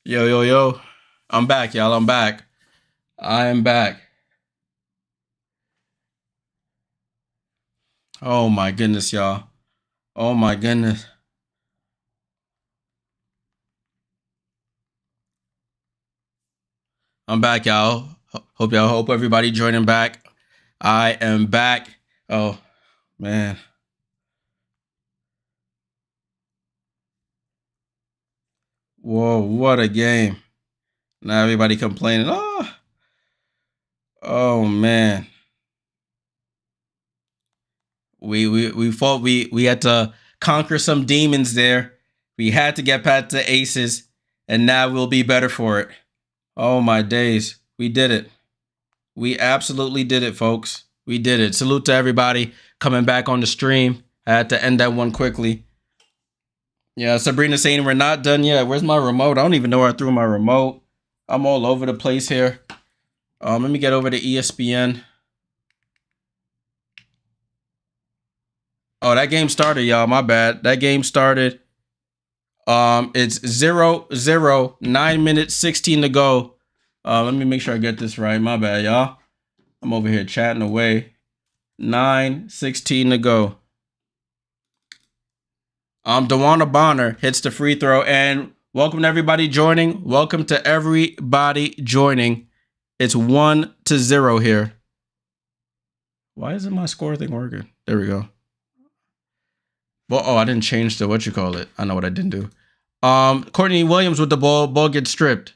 Yo, yo, yo. I'm back, y'all. I'm back. I am back. Oh my goodness, y'all. Oh my goodness. I'm back, y'all. Hope everybody joining back. I am back. Oh man. Whoa, what a game. Now everybody complaining. Oh man. We fought we had to conquer some demons there. We had to get past the aces, and now we'll be better for it. Oh my days. We did it. We absolutely did it, folks. We did it. Salute to everybody coming back on the stream. I had to end that one quickly. Yeah, Sabrina saying we're not done yet. Where's my remote? I don't even know where I threw my remote. I'm all over the place here. Let me get over to ESPN. Oh, that game started, y'all. My bad. That game started. It's 0-0, 9 minutes, 16 to go. Let me make sure I get this right. My bad, y'all. I'm over here chatting away. 9:16 to go. DeWanda Bonner hits the free throw, and welcome to everybody joining. Welcome to everybody joining. It's 1-0 here. Why isn't my score thing working? There we go. Well, I didn't change the I know what I didn't do. Courtney Williams with the ball. Ball gets stripped.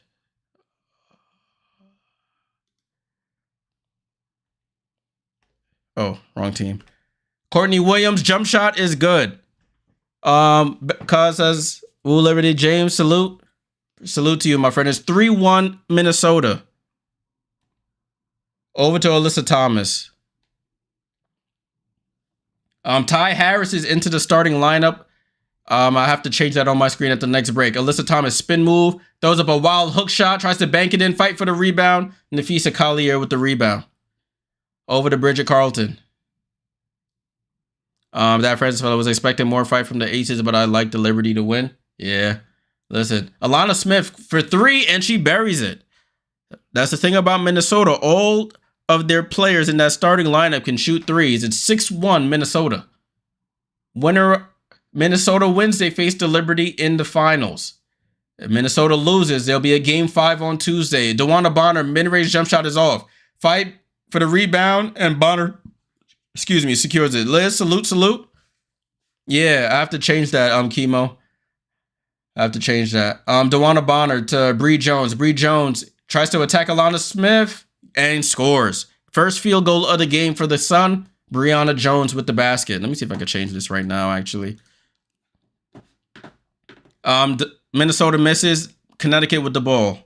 Oh, wrong team. Courtney Williams jump shot is good. Because as Woo Liberty James, salute to you, my friend. It's 3-1 Minnesota. Over to Alyssa Thomas. Ty Harris is into the starting lineup. I have to change that on my screen at the next break. Alyssa Thomas spin move, throws up a wild hook shot, tries to bank it in, fight for the rebound. Nafisa Collier with the rebound. Over to Bridget Carlton. That Francis fellow was expecting more fight from the Aces, but I like the Liberty to win. Yeah. Listen, Alana Smith for 3, and she buries it. That's the thing about Minnesota. All of their players in that starting lineup can shoot threes. It's 6-1 Minnesota. Winner Minnesota wins, they face the Liberty in the finals. If Minnesota loses, there'll be a game 5 on Tuesday. DeWanda Bonner mid-range jump shot is off. Fight for the rebound, and Bonner, secures it. Liz, salute. Yeah, I have to change that, Chemo. I have to change that. DeWanda Bonner to Bree Jones. Bree Jones tries to attack Alana Smith and scores. First field goal of the game for the Sun. Brianna Jones with the basket. Let me see if I can change this right now, actually. Minnesota misses. Connecticut with the ball.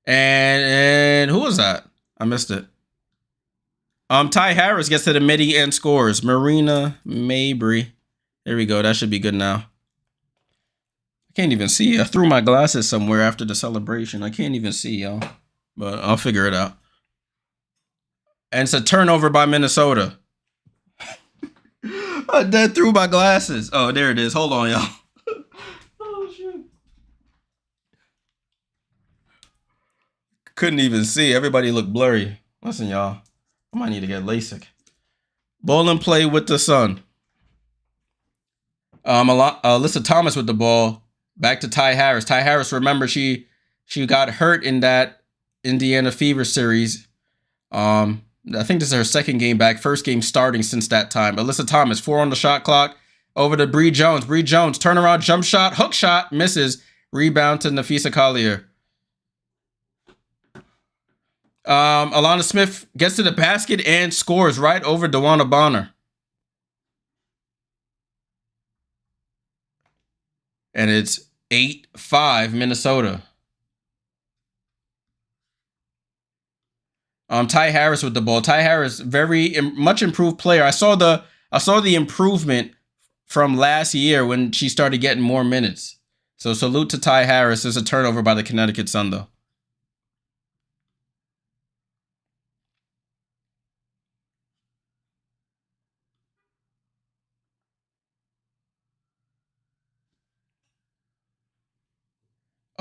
And who was that? I missed it. Ty Harris gets to the midi and scores. Marina Mabry. There we go. That should be good now. I can't even see. I threw my glasses somewhere after the celebration. I can't even see, y'all. But I'll figure it out. And it's a turnover by Minnesota. I dead threw my glasses. Oh, there it is. Hold on, y'all. Oh, shit. Couldn't even see. Everybody looked blurry. Listen, y'all. I might need to get LASIK. Ball and play with the Sun. Alyssa Thomas with the ball. Back to Ty Harris. Ty Harris, remember, she got hurt in that Indiana Fever series. I think this is her second game back. First game starting since that time. Alyssa Thomas, 4 on the shot clock. Over to Bree Jones. Bree Jones, turnaround jump shot, hook shot, misses. Rebound to Nafisa Collier. Alana Smith gets to the basket and scores right over DeWanda Bonner. And it's 8-5 Minnesota. Ty Harris with the ball. Ty Harris, very much improved player. I saw the improvement from last year when she started getting more minutes. So salute to Ty Harris. There's a turnover by the Connecticut Sun, though.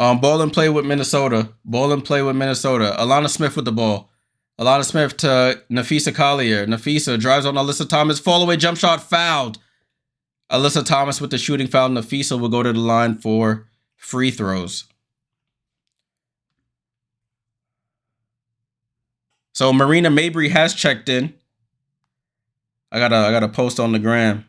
Ball and play with Minnesota. Ball and play with Minnesota. Alana Smith with the ball. Alana Smith to Nafisa Collier. Nafisa drives on Alyssa Thomas. Fall away jump shot fouled. Alyssa Thomas with the shooting foul. Nafisa will go to the line for free throws. So Marina Mabry has checked in. I gotta post on the gram.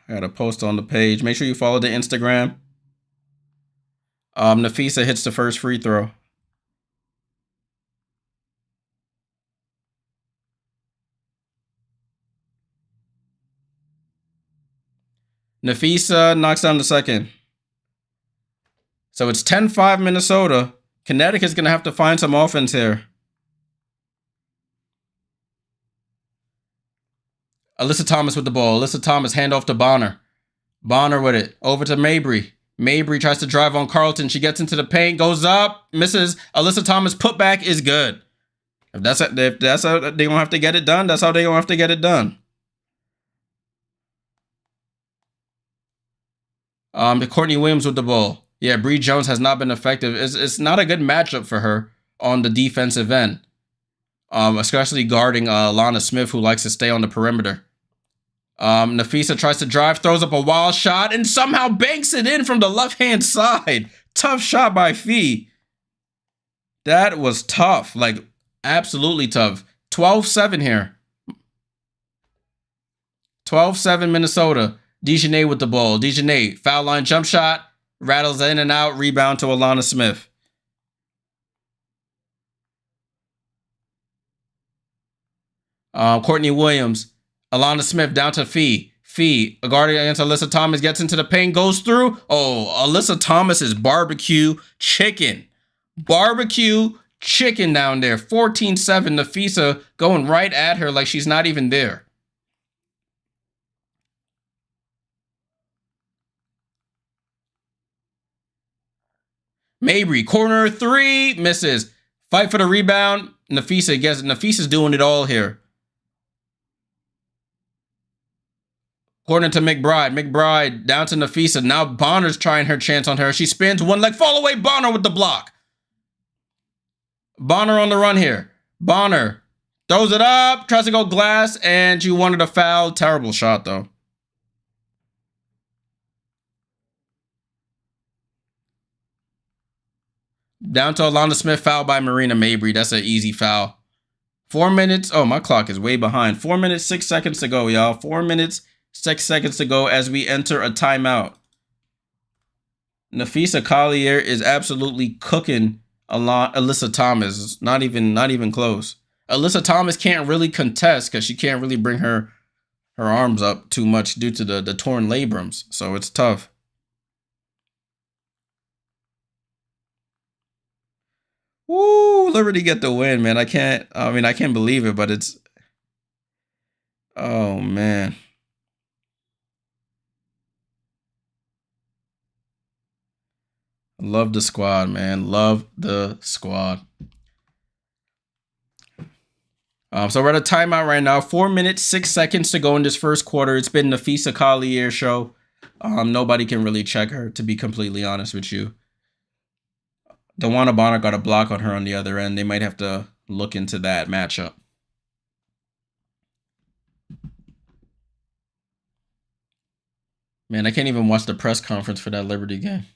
I got a post on the page. Make sure you follow the Instagram. Nafisa hits the first free throw. Nafisa knocks down the second. So it's 10-5 Minnesota. Connecticut's going to have to find some offense here. Alyssa Thomas with the ball. Alyssa Thomas handoff to Bonner. Bonner with it. Over to Mabry. Mabry tries to drive on Carlton. She gets into the paint, goes up, misses. Alyssa Thomas putback is good. If that's how they're gonna have to get it done, that's how they're gonna have to get it done. Courtney Williams with the ball. Yeah, Bree Jones has not been effective. It's not a good matchup for her on the defensive end. Especially guarding Alana Smith, who likes to stay on the perimeter. Nafisa tries to drive, throws up a wild shot, and somehow banks it in from the left-hand side. Tough shot by Fee. That was tough. Like, absolutely tough. 12-7 here. 12-7 Minnesota. Dejanay with the ball. Dejanay, foul line jump shot. Rattles in and out. Rebound to Alana Smith. Courtney Williams. Alana Smith down to Fee. Fee, a guard against Alyssa Thomas, gets into the paint, goes through. Oh, Alyssa Thomas is barbecue chicken. Barbecue chicken down there. 14-7. Nafisa going right at her like she's not even there. Mabry, corner three, misses. Fight for the rebound. Nafisa's doing it all here. Corner to McBride. McBride down to Nafisa. Now Bonner's trying her chance on her. She spins one leg. Fall away. Bonner with the block. Bonner on the run here. Bonner throws it up. Tries to go glass. And she wanted a foul. Terrible shot, though. Down to Alana Smith. Foul by Marina Mabry. That's an easy foul. 4 minutes. Oh, my clock is way behind. 4 minutes, 6 seconds to go, y'all. 4 minutes, 6 seconds to go as we enter a timeout. Nafisa Collier is absolutely cooking Alyssa Thomas. Not even close. Alyssa Thomas can't really contest because she can't really bring her arms up too much due to the torn labrums. So it's tough. Woo, Liberty get the win, man. I can't believe it, but it's... Oh, man. Love the squad, man. Love the squad. So we're at a timeout right now. 4 minutes, 6 seconds to go in this first quarter. It's been the Nafisa Collier show. Nobody can really check her, to be completely honest with you. DeWanna Bonner got a block on her on the other end. They might have to look into that matchup. Man, I can't even watch the press conference for that Liberty game.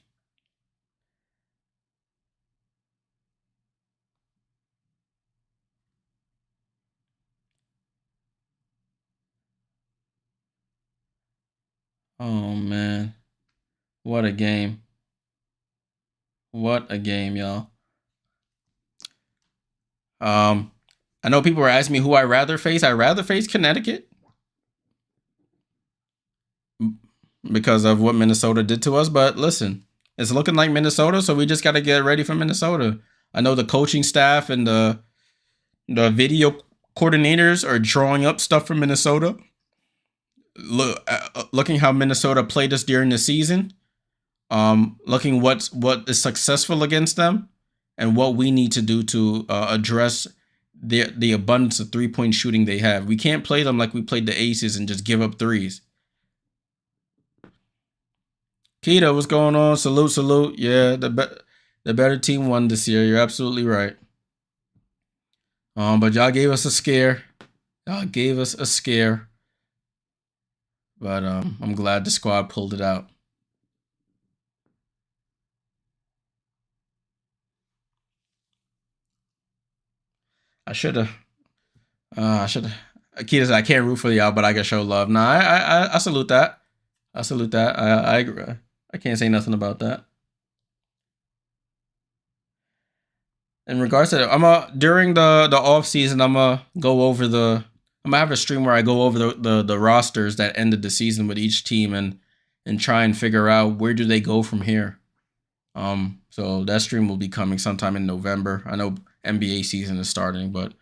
Oh, man. What a game. What a game, y'all. I know people were asking me who I'd rather face. I'd rather face Connecticut because of what Minnesota did to us. But listen, it's looking like Minnesota, so we just got to get ready for Minnesota. I know the coaching staff and the video coordinators are drawing up stuff for Minnesota. Looking how Minnesota played us during the season. Looking what is successful against them and what we need to do to address the abundance of 3-point shooting they have. We can't play them like we played the Aces and just give up threes. Keto, what's going on? Salute, salute. Yeah, the better team won this year. You're absolutely right. But y'all gave us a scare. Y'all gave us a scare. But I'm glad the squad pulled it out. I should have. Akita said, I can't root for y'all, but I can show love. Nah, I salute that. I salute that. I agree. I can't say nothing about that. In regards to that, during the off season, I'm gonna have a stream where I go over the rosters that ended the season with each team and try and figure out where do they go from here. So that stream will be coming sometime in November. I know NBA season is starting, but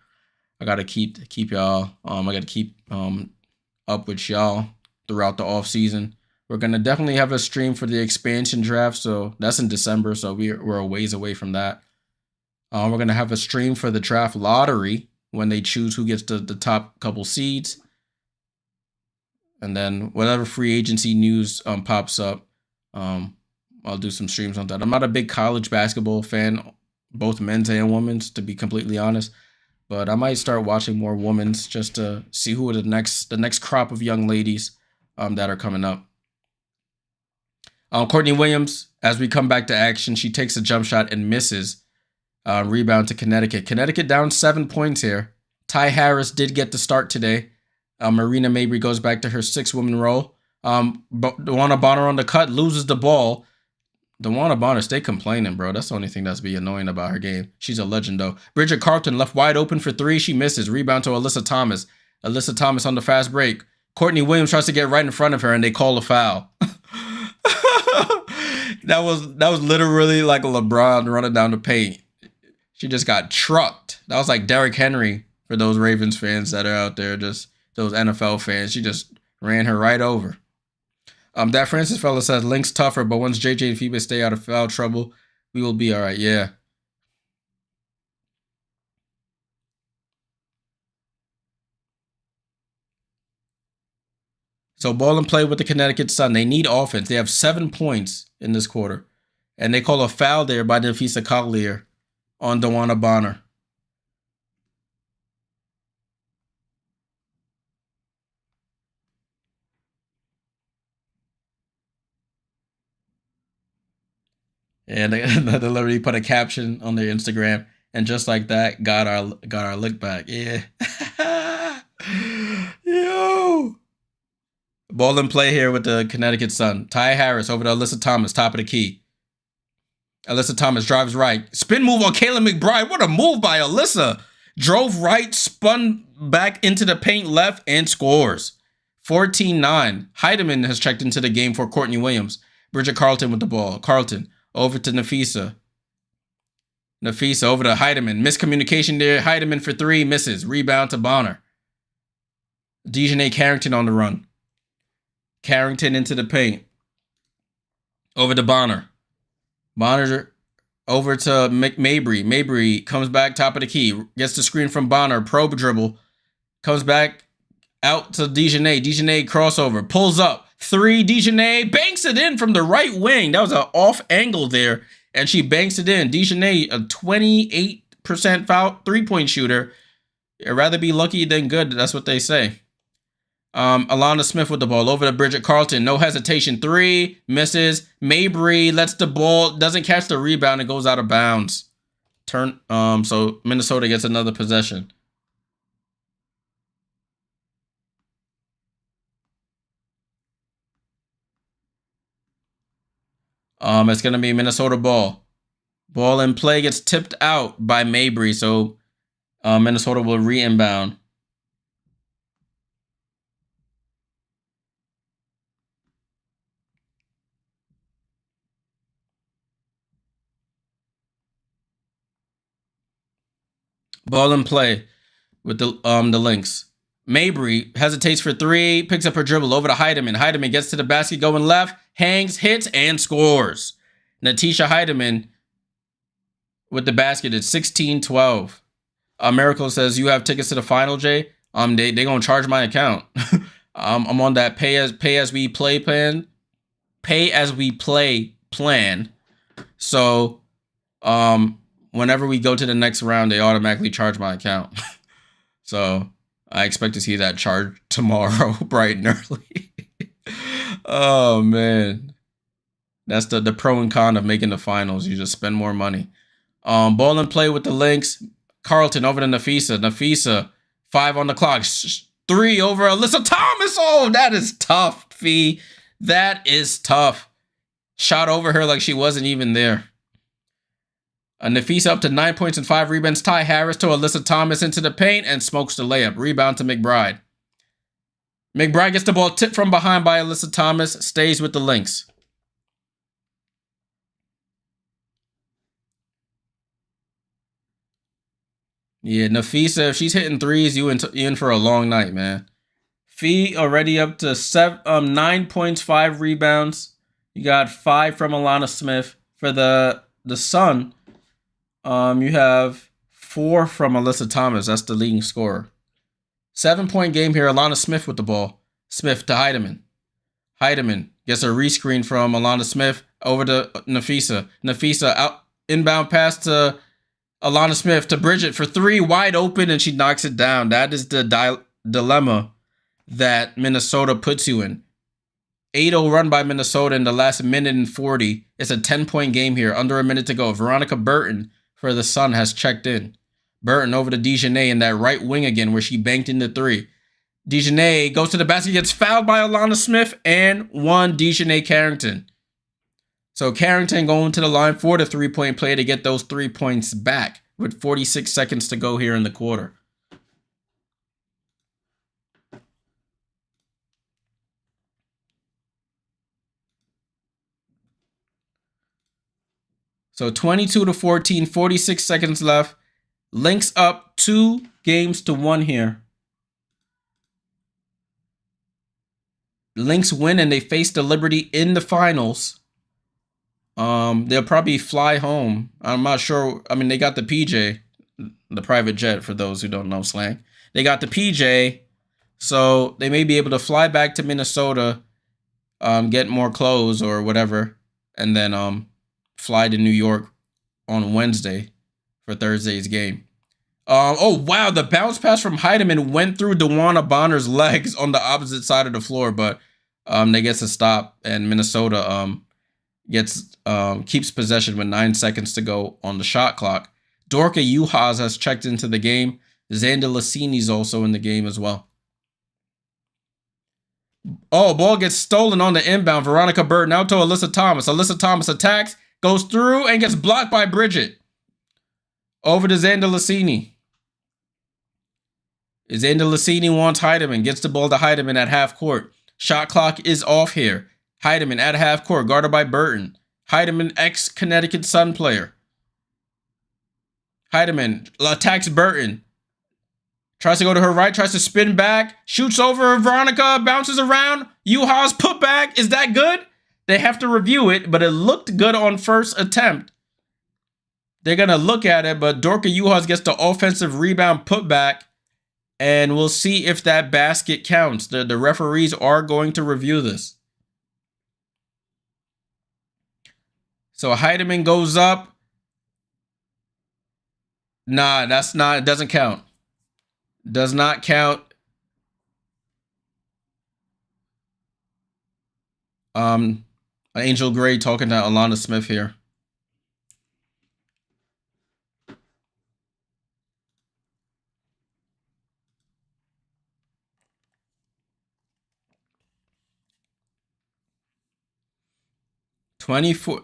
I gotta keep y'all. I gotta keep up with y'all throughout the off season. We're gonna definitely have a stream for the expansion draft, so that's in December. So we're a ways away from that. We're gonna have a stream for the draft lottery when they choose who gets the top couple seeds, and then whatever free agency news pops up, I'll do some streams on that. I'm not a big college basketball fan, both men's and women's, to be completely honest. But I might start watching more women's just to see who are the next crop of young ladies that are coming up. Courtney Williams, as we come back to action, she takes a jump shot and misses. Rebound to Connecticut. Connecticut down 7 points here. Ty Harris did get the start today. Marina Mabry goes back to her 6-woman role. DeWanna Bonner on the cut, loses the ball. DeWanna Bonner, stay complaining, bro. That's the only thing that's be annoying about her game. She's a legend, though. Bridget Carlton left wide open for 3. She misses. Rebound to Alyssa Thomas. Alyssa Thomas on the fast break. Courtney Williams tries to get right in front of her, and they call a foul. That was literally like a LeBron running down the paint. She just got trucked. That was like Derrick Henry for those Ravens fans that are out there, just those NFL fans. She just ran her right over. That Francis fella says Lynx tougher, but once JJ and Phoebe stay out of foul trouble, we will be all right. Yeah. So ball and play with the Connecticut Sun. They need offense. They have 7 points in this quarter. And they call a foul there by Nafisa Collier on DeWanna Bonner. And they literally put a caption on their Instagram, and just like that, got our look back. Yeah. Yo. Ball and play here with the Connecticut Sun. Ty Harris over to Alyssa Thomas, top of the key. Alyssa Thomas drives right. Spin move on Kayla McBride. What a move by Alyssa. Drove right, spun back into the paint left, and scores. 14-9. Heidemann has checked into the game for Courtney Williams. Bridget Carlton with the ball. Carlton over to Nafisa. Nafisa over to Heidemann. Miscommunication there. Heidemann for 3. Misses. Rebound to Bonner. Dejanay Carrington on the run. Carrington into the paint. Over to Bonner. Bonner over to Mabry. Mabry comes back top of the key. Gets the screen from Bonner. Probe dribble. Comes back out to Dejanay. Dejanay crossover. Pulls up. 3. Dejanay banks it in from the right wing. That was an off angle there. And she banks it in. Dejanay, a 28% foul 3-point shooter. I'd rather be lucky than good. That's what they say. Alana Smith with the ball over to Bridget Carlton. No hesitation. 3. Misses. Mabry lets the ball. Doesn't catch the rebound. And goes out of bounds. So Minnesota gets another possession. It's going to be Minnesota ball. Ball in play gets tipped out by Mabry. So Minnesota will re-inbound. Ball in play with the Lynx. Mabry hesitates for 3, picks up her dribble over to Heidemann. Heidemann gets to the basket going left, hangs, hits, and scores. Natisha Heidemann with the basket at 16-12. Miracle says, you have tickets to the final, Jay? They gonna charge my account. I'm on that pay as we play plan. Pay as we play plan. So whenever we go to the next round, they automatically charge my account. So I expect to see that charge tomorrow, bright and early. Oh man. That's the pro and con of making the finals. You just spend more money. Ball and play with the Lynx. Carlton over to Nafisa. Nafisa, 5 on the clock. 3 over Alyssa Thomas. Oh, that is tough, Fee. That is tough. Shot over her like she wasn't even there. Nafisa up to 9 points and 5 rebounds. Ty Harris to Alyssa Thomas into the paint and smokes the layup. Rebound to McBride. McBride gets the ball tipped from behind by Alyssa Thomas. Stays with the Lynx. Yeah, Nafisa, if she's hitting threes, you in for a long night, man. Fee already up to 9 points, 5 rebounds. You got 5 from Alana Smith. For the Sun, you have 4 from Alyssa Thomas. That's the leading scorer. 7-point game here. Alana Smith with the ball. Smith to Heidemann. Heidemann gets a rescreen from Alana Smith over to Nafisa. Nafisa out inbound pass to Alana Smith to Bridget for 3, wide open, and she knocks it down. That is the dilemma that Minnesota puts you in. 8-0 run by Minnesota in the last minute and 40. It's a 10-point game here, under a minute to go. Veronica Burton for the Sun has checked in. Burton over to DeJournay in that right wing again where she banked in the 3. DeJournay goes to the basket, gets fouled by Alana Smith, and one DeJournay Carrington. So Carrington going to the line for the 3-point play to get those 3 points back with 46 seconds to go here in the quarter. So 22-14, 46 seconds left. Lynx up 2-1 here. Lynx win and they face the Liberty in the finals. They'll probably fly home. I'm not sure. I mean, they got the PJ, the private jet, for those who don't know slang. They got the PJ, so they may be able to fly back to Minnesota, get more clothes or whatever, and then fly to New York on Wednesday for Thursday's game. Oh, wow, the bounce pass from Heidemann went through DeWanna Bonner's legs on the opposite side of the floor, but they gets a stop, and Minnesota keeps possession with 9 seconds to go on the shot clock. Dorka Juhas has checked into the game. Xander Lassini's also in the game as well. Oh, ball gets stolen on the inbound. Veronica Burton out to Alyssa Thomas. Alyssa Thomas attacks, goes through, and gets blocked by Bridget. Over to Xander Lassini. Xander Lassini wants Heidemann. Gets the ball to Heidemann at half court. Shot clock is off here. Heidemann at half court, guarded by Burton. Heidemann, ex-Connecticut Sun player. Heidemann attacks Burton. Tries to go to her right, tries to spin back. Shoots over Veronica, bounces around. Juhas put back. Is that good? They have to review it, but it looked good on first attempt. They're going to look at it, but Dorka Juhas gets the offensive rebound put back, and we'll see if that basket counts. The referees are going to review this. So Heidemann goes up. Nah, that's not, it doesn't count. Does not count. Angel Gray talking to Alana Smith here.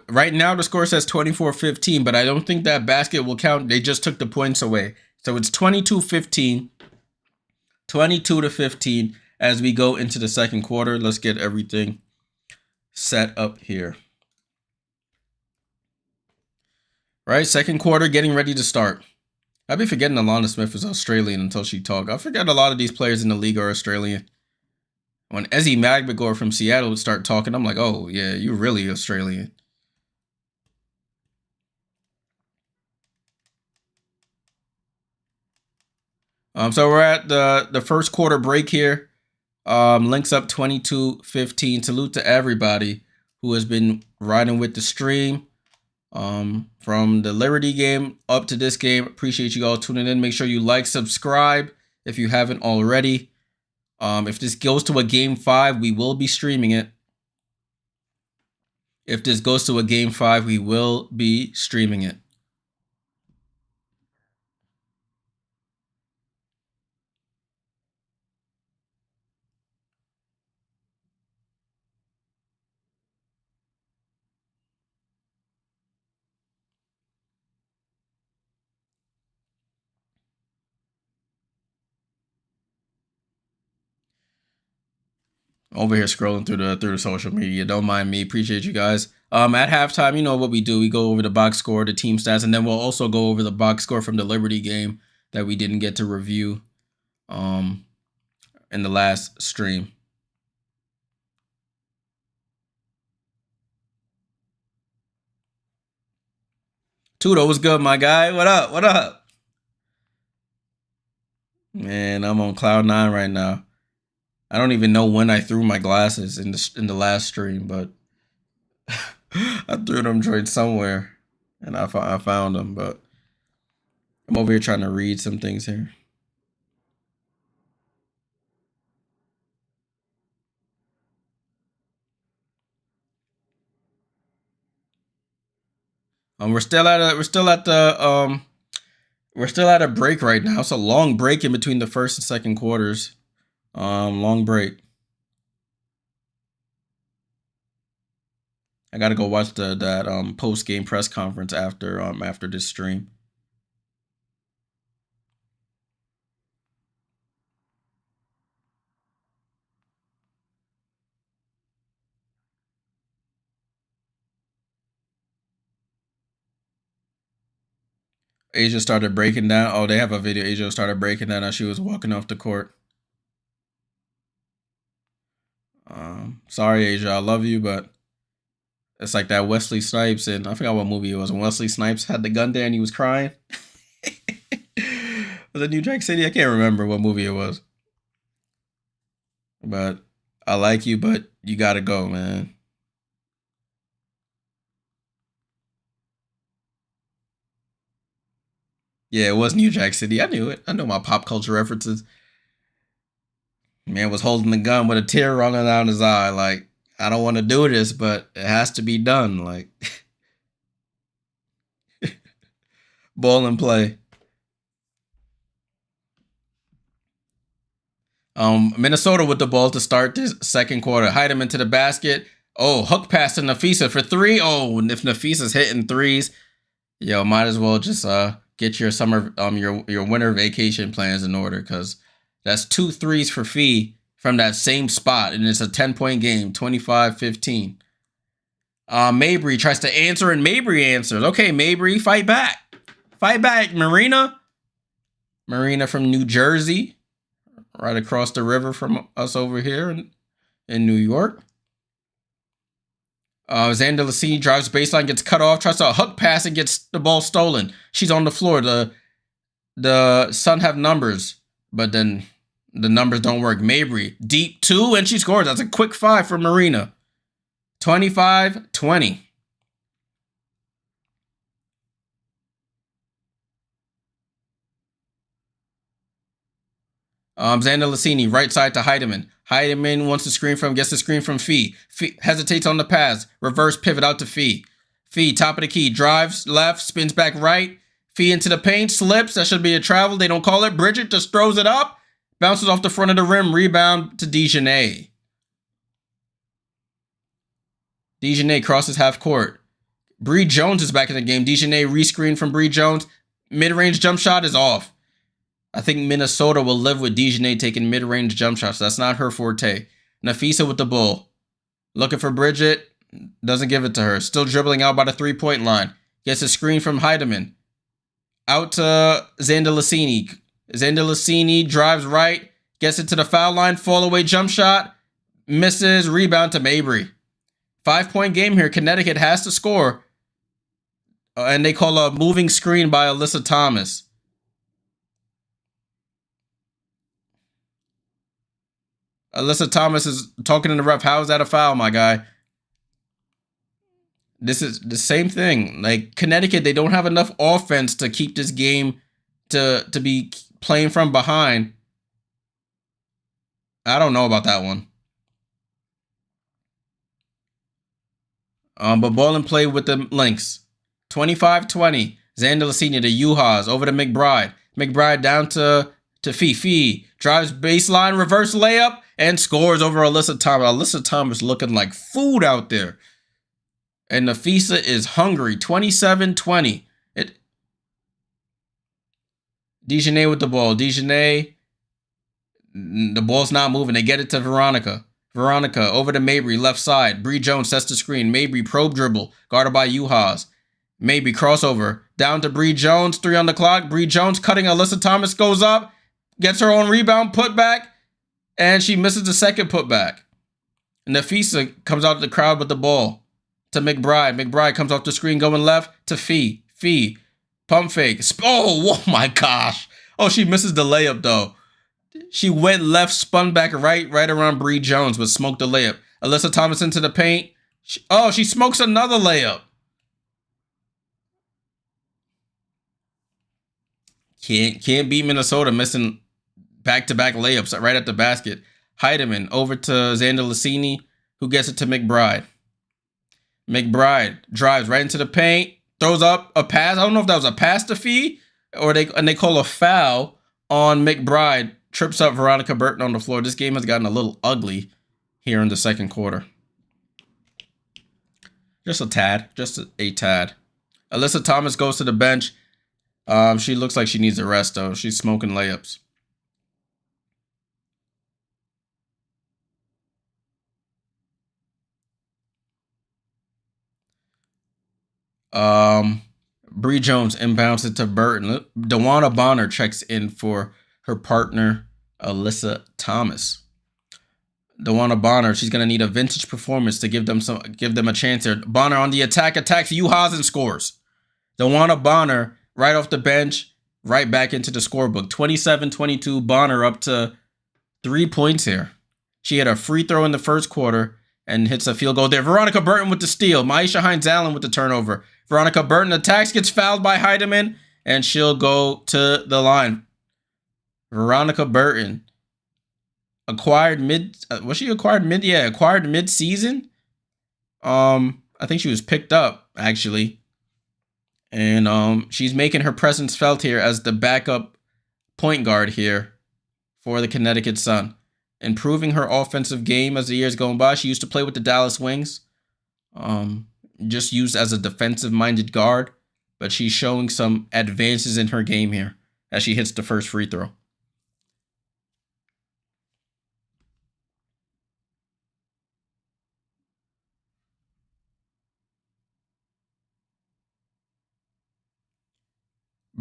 Right now the score says 24-15, but I don't think that basket will count. They just took the points away. So it's 22-15, 22-15 as we go into the second quarter. Let's get everything set up here. Right, second quarter getting ready to start. I'd be forgetting Alana Smith is Australian until she talked. I forget a lot of these players in the league are Australian. When Ezzy Magbegor from Seattle would start talking, I'm like, oh, yeah, you're really Australian. So we're at the first quarter break here. Lynx up 22-15. Salute to everybody who has been riding with the stream. From the Liberty game up to this game. Appreciate you all tuning in. Make sure you like, subscribe if you haven't already. If this goes to a game 5, we will be streaming it. If this goes to a game 5, we will be streaming it. Over here scrolling through the social media. Don't mind me. Appreciate you guys. At halftime, you know what we do. We go over the box score, the team stats, and then we'll also go over the box score from the Liberty game that we didn't get to review in the last stream. Tudo, what's good, my guy? What up? What up? Man, I'm on cloud 9 right now. I don't even know when I threw my glasses in the last stream, but I threw them joints somewhere, and I found them. But I'm over here trying to read some things here. We're still at a break right now. It's a long break in between the first and second quarters. Long break. I gotta go watch that post game press conference after this stream. Asia started breaking down. Oh, they have a video. Asia started breaking down as she was walking off the court. Sorry, Asia. I love you, but it's like that Wesley Snipes, and I forgot what movie it was. When Wesley Snipes had the gun there and he was crying. Was it New Jack City? I can't remember what movie it was. But I like you, but you gotta go, man. Yeah, it was New Jack City. I knew it. I know my pop culture references. Man was holding the gun with a tear rolling down his eye. Like, I don't want to do this, but it has to be done. Like, ball and play. Minnesota with the ball to start this second quarter. Hide him into the basket. Oh, hook pass to Nafisa for 3. Oh, and if Nafisa's hitting threes, yo, might as well just get your summer your winter vacation plans in order, because that's 2 threes for Fee from that same spot, and it's a 10-point game, 25-15. Mabry tries to answer, and Mabry answers. Okay, Mabry, fight back. Fight back, Marina. Marina from New Jersey, right across the river from us over here in New York. Xander Lassini drives baseline, gets cut off, tries to hook pass, and gets the ball stolen. She's on the floor. The Sun have numbers, but then the numbers don't work. Mabry, deep 2, and she scores. That's a quick 5 for Marina. 25-20. Xander Lassini, right side to Heidemann. Heidemann wants to screen from, gets the screen from Fee. Fee hesitates on the pass. Reverse pivot out to Fee. Fee, top of the key, drives left, spins back right. Fee into the paint, slips. That should be a travel. They don't call it. Bridget just throws it up. Bounces off the front of the rim. Rebound to DeJournay. DeJournay crosses half court. Bree Jones is back in the game. DeJournay rescreen from Bree Jones. Mid-range jump shot is off. I think Minnesota will live with DeJournay taking mid-range jump shots. That's not her forte. Nafisa with the ball. Looking for Bridget. Doesn't give it to her. Still dribbling out by the 3-point line. Gets a screen from Heidemann. Out to Xander Lassini. Xander Lassini drives right. Gets it to the foul line. Fall away jump shot. Misses. Rebound to Mabry. 5-point game here. Connecticut has to score. And they call a moving screen by Alyssa Thomas. Alyssa Thomas is talking in the ref. How is that a foul, my guy? This is the same thing. Like Connecticut, they don't have enough offense to keep this game to be playing from behind. I don't know about that one. But ball and play with the Lynx. 25-20. Xander Lasini to Yuhas. Over to McBride. McBride down to Fifi. Drives baseline, reverse layup, and scores over Alyssa Thomas. Alyssa Thomas looking like food out there. And Nafisa is hungry. 27-20. Dejanay with the ball. Dejanay. The ball's not moving. They get it to Veronica. Veronica over to Mabry, left side. Bree Jones sets the screen. Mabry probe dribble, guarded by Yuhas. Mabry crossover, down to Bree Jones, 3 on the clock. Bree Jones cutting. Alyssa Thomas goes up, gets her own rebound, put back, and she misses the second putback. Nafisa comes out of the crowd with the ball to McBride. McBride comes off the screen, going left to Fee. Fee, pump fake. Oh my gosh. Oh, she misses the layup though. She went left, spun back right around Bree Jones, but smoked the layup. Alyssa Thomas into the paint. She smokes another layup. Can't beat Minnesota missing back-to-back layups right at the basket. Heidemann over to Xander Lasini, who gets it to McBride. McBride drives right into the paint, throws up a pass. I don't know if that was a pass to Fee, or they call a foul on McBride. Trips up Veronica Burton on the floor. This game has gotten a little ugly here in the second quarter. Just a tad. Alyssa Thomas goes to the bench. She looks like she needs a rest, though. She's smoking layups. Bree Jones inbounds it to Burton. DeWanna Bonner checks in for her partner, Alyssa Thomas. DeWanna Bonner, she's gonna need a vintage performance to give them a chance here. Bonner on the attacks Yuhas and scores. DeWanna Bonner right off the bench, right back into the scorebook. 27-22. Bonner up to 3 points here. She had a free throw in the first quarter and hits a field goal there. Veronica Burton with the steal. Maisha Hines-Allen with the turnover. Veronica Burton attacks, gets fouled by Heidemann, and she'll go to the line. Veronica Burton acquired mid-season. I think she was picked up actually, and she's making her presence felt here as the backup point guard here for the Connecticut Sun, improving her offensive game as the years go by. She used to play with the Dallas Wings, just used as a defensive-minded guard, but she's showing some advances in her game here as she hits the first free throw.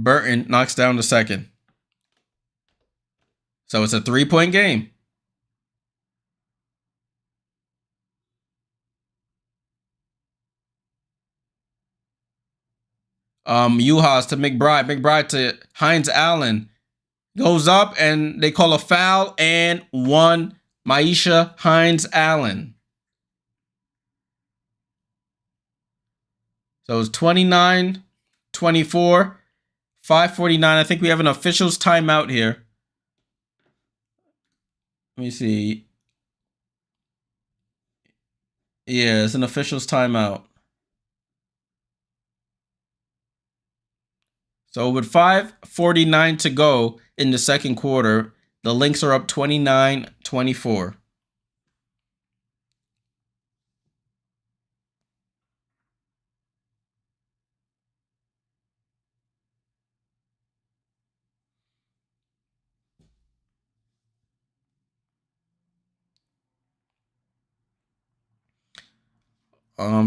Burton knocks down the second. So it's a 3-point game. Yuhas to McBride. McBride to Hines-Allen. Goes up and they call a foul and one. Maisha Hines-Allen. So it's 29-24. 5:49. I think we have an official's timeout here. Let me see. Yeah, it's an official's timeout. So with 5:49 to go in the second quarter, the Lynx are up 29-24.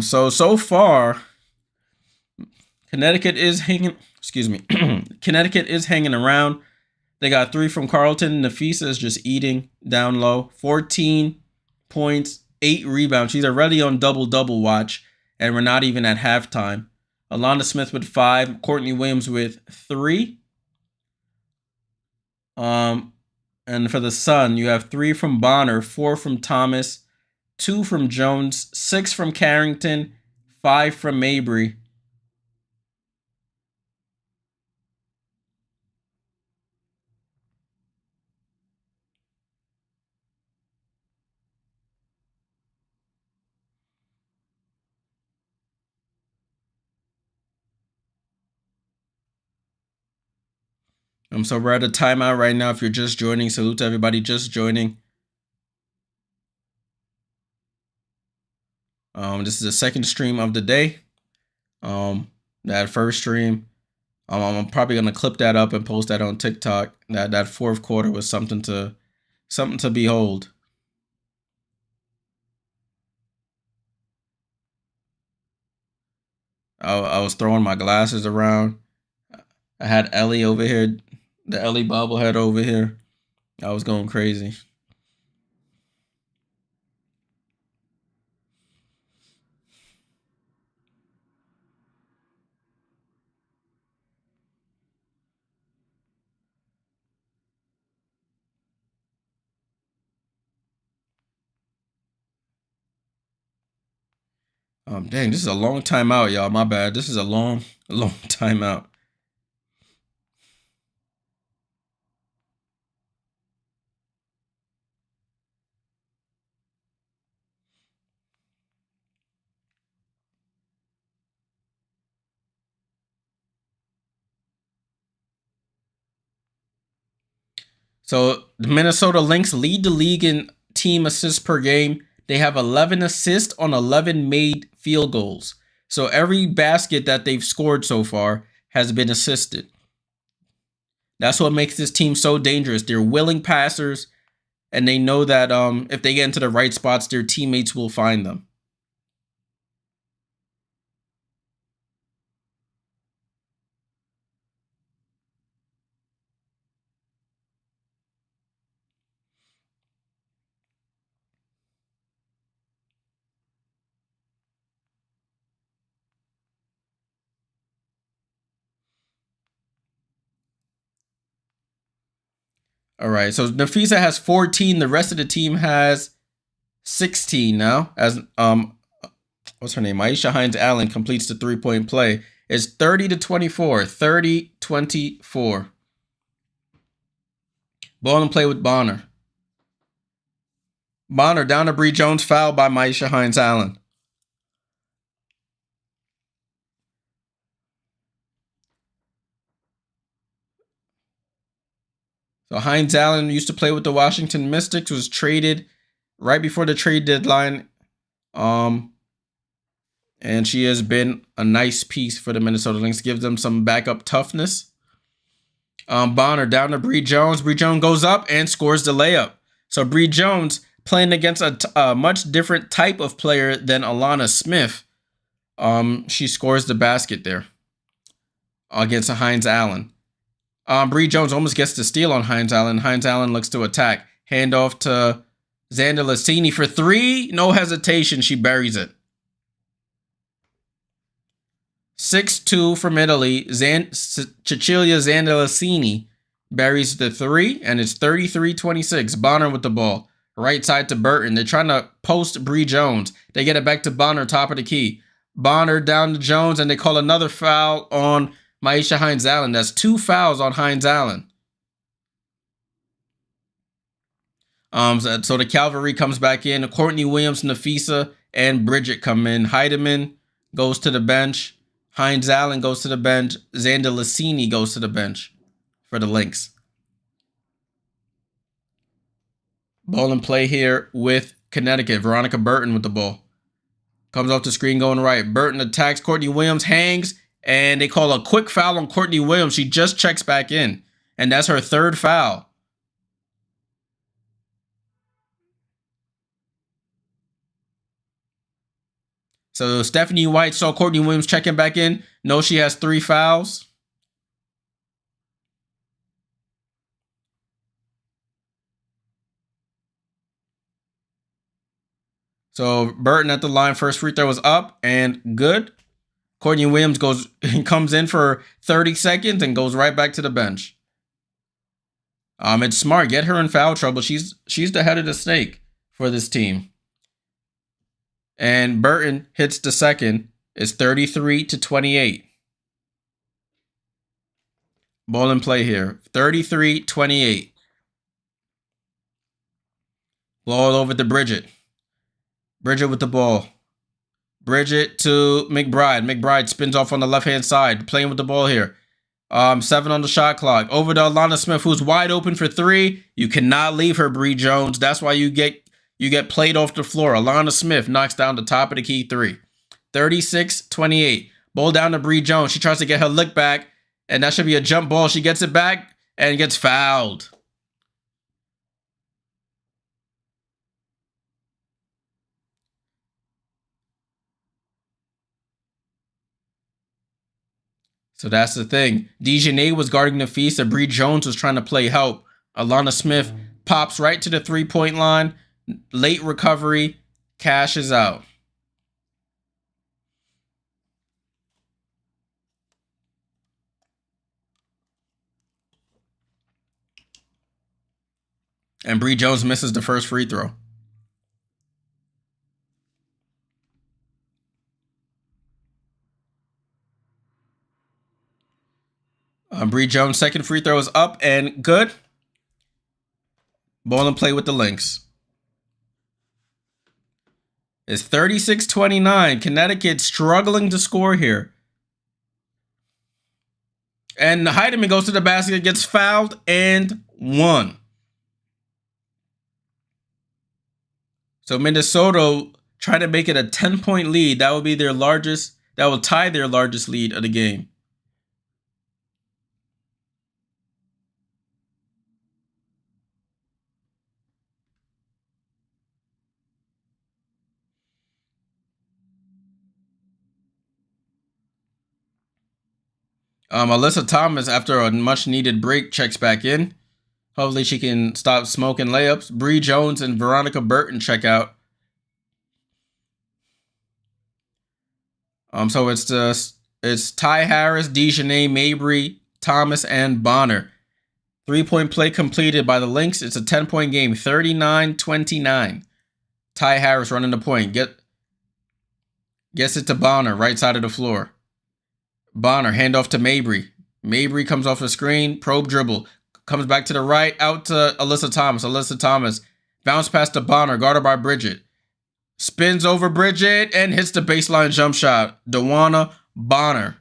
So far, Connecticut is hanging. Excuse me. Connecticut is hanging around. They got 3 from Carlton. Nafisa is just eating down low. 14 points, 8 rebounds. She's already on double-double watch, and we're not even at halftime. Alana Smith with 5. Courtney Williams with 3. And And for the Sun, you have 3 from Bonner, 4 from Thomas, 2 from Jones, 6 from Carrington, 5 from Mabry. So we're at a timeout right now. If you're just joining, salute to everybody just joining. This is the second stream of the day. That first stream, I'm probably gonna clip that up and post that on TikTok. That fourth quarter was something to behold. I was throwing my glasses around. I had Ellie over here, the Ellie bobblehead over here. I was going crazy. Dang, this is a long timeout, y'all. My bad. This is a long timeout. So the Minnesota Lynx lead the league in team assists per game. They have 11 assists on 11 made field goals. So every basket that they've scored so far has been assisted. That's what makes this team so dangerous. They're willing passers, and they know that if they get into the right spots, their teammates will find them. All right, so Nafisa has 14. The rest of the team has 16 now. As what's her name? Aisha Hines Allen completes the 3-point play. It's 30-24. 30-24. Ball and play with Bonner. Bonner down to Bree Jones, fouled by Aisha Hines Allen. So Hines Allen used to play with the Washington Mystics, was traded right before the trade deadline. And she has been a nice piece for the Minnesota Lynx. Gives them some backup toughness. Bonner down to Bree Jones. Bree Jones goes up and scores the layup. So Bree Jones playing against a much different type of player than Alana Smith. She scores the basket there against Hines Allen. Bree Jones almost gets the steal on Hines Allen. Hines Allen looks to attack. Handoff to Xander Lassini for 3. No hesitation. She buries it. 6'2" from Italy. Cecilia Xander Lassini buries the 3, and it's 33-26. Bonner with the ball. Right side to Burton. They're trying to post Bree Jones. They get it back to Bonner, top of the key. Bonner down to Jones, and they call another foul on Aisha Hines Allen. That's 2 fouls on Hines Allen. So the cavalry comes back in. Courtney Williams, Nafisa, and Bridget come in. Heidemann goes to the bench. Hines Allen goes to the bench. Xander Lassini goes to the bench for the Lynx. Ball in play here with Connecticut. Veronica Burton with the ball. Comes off the screen going right. Burton attacks. Courtney Williams hangs. And they call a quick foul on Courtney Williams. She just checks back in. And that's her 3rd foul. So Stephanie White saw Courtney Williams checking back in. No, she has 3 fouls. So Burton at the line. First free throw was up and good. Courtney Williams comes in for 30 seconds and goes right back to the bench. It's smart. Get her in foul trouble. She's the head of the snake for this team. And Burton hits the second. It's 33-28. Ball in play here. 33-28. Ball over to Bridget. Bridget with the ball. Bridget to McBride. McBride spins off on the left-hand side. Playing with the ball here. 7 on the shot clock. Over to Alana Smith, who's wide open for 3. You cannot leave her, Bree Jones. That's why you get played off the floor. Alana Smith knocks down the top of the key 3. 36-28. Ball down to Bree Jones. She tries to get her lick back, and that should be a jump ball. She gets it back and gets fouled. So that's the thing. DeJournay was guarding the feast, and Bree Jones was trying to play help. Alana Smith pops right to the 3-point line. Late recovery, cashes out. And Bree Jones misses the first free throw. Bree Jones' second free throw is up and good. Ball in play with the Lynx. It's 36-29. Connecticut struggling to score here. And Heidemann goes to the basket, gets fouled, and won. So Minnesota trying to make it a 10-point lead. That would be their largest. That will tie their largest lead of the game. Alyssa Thomas, after a much-needed break, checks back in. Hopefully she can stop smoking layups. Bree Jones and Veronica Burton check out. So it's Ty Harris, DeJournay, Mabry, Thomas, and Bonner. 3-point play completed by the Lynx. It's a 10-point game, 39-29. Ty Harris running the point. Gets it to Bonner, right side of the floor. Bonner, handoff to Mabry. Mabry comes off the screen, probe dribble. Comes back to the right, out to Alyssa Thomas. Alyssa Thomas, bounce pass to Bonner, guarded by Bridget. Spins over Bridget and hits the baseline jump shot. DeWanna Bonner.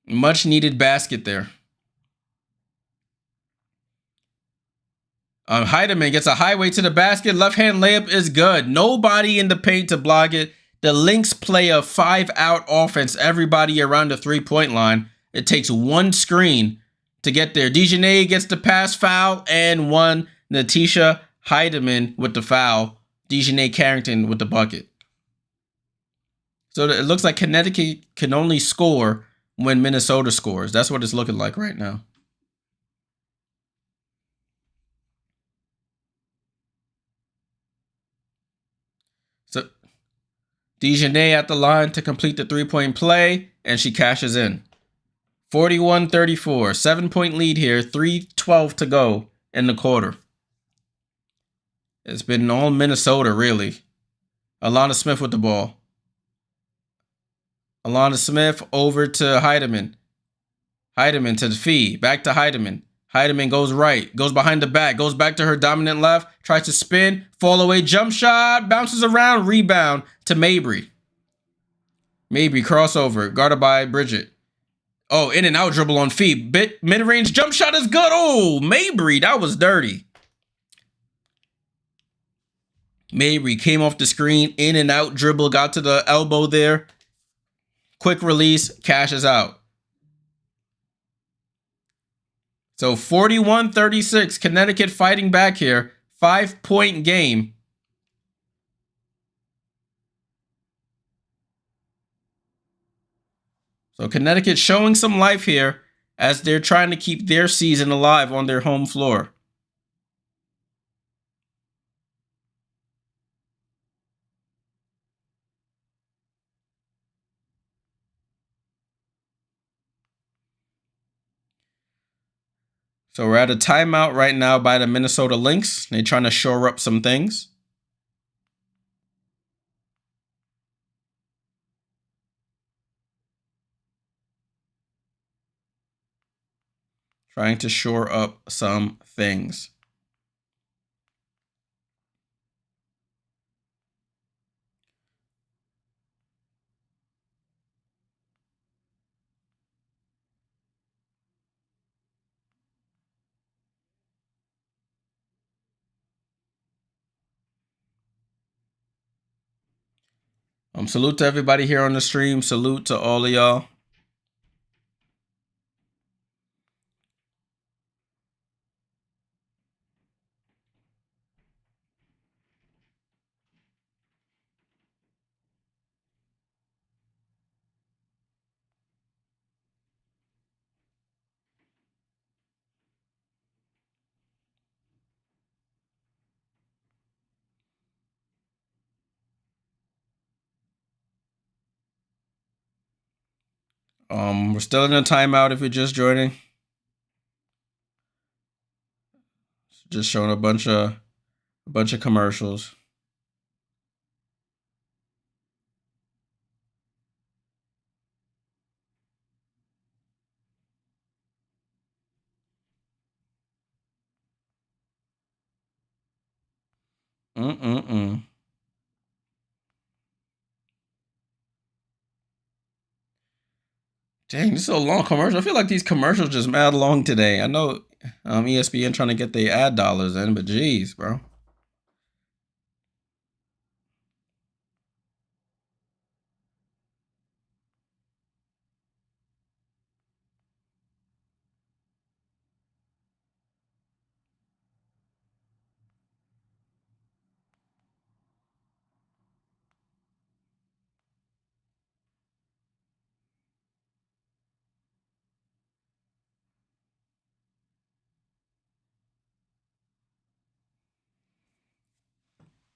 Much needed basket there. Heidemann gets a highway to the basket. Left hand layup is good. Nobody in the paint to block it. The Lynx play a 5-out offense. Everybody around the 3-point line. It takes one screen to get there. DeJournay gets the pass, foul, and one. Natisha Heidemann with the foul. DeJournay Carrington with the bucket. So it looks like Connecticut can only score when Minnesota scores. That's what it's looking like right now. So DeJournay at the line to complete the 3-point play, and she cashes in. 41-34, 7-point lead here, 3:12 to go in the quarter. It's been all Minnesota, really. Alana Smith with the ball. Alana Smith over to Heidemann. Heidemann to the feed. Back to Heidemann. Heidemann goes right. Goes behind the back. Goes back to her dominant left. Tries to spin. Fall away. Jump shot. Bounces around. Rebound to Mabry. Mabry crossover. Guarded by Bridget. Oh, in and out dribble on feet. Mid-range jump shot is good. Oh, Mabry. That was dirty. Mabry came off the screen. In and out dribble. Got to the elbow there. Quick release. Cashes out. So 41-36. Connecticut fighting back here. 5-point game. So Connecticut showing some life here as they're trying to keep their season alive on their home floor. So we're at a timeout right now by the Minnesota Lynx. They're trying to shore up some things. Trying to shore up some things. Salute to everybody here on the stream. Salute to all of y'all. We're still in a timeout if you're just joining. Just showing a bunch of commercials. Dang, this is a long commercial. I feel like these commercials just mad long today. I know ESPN trying to get their ad dollars in, but geez, bro.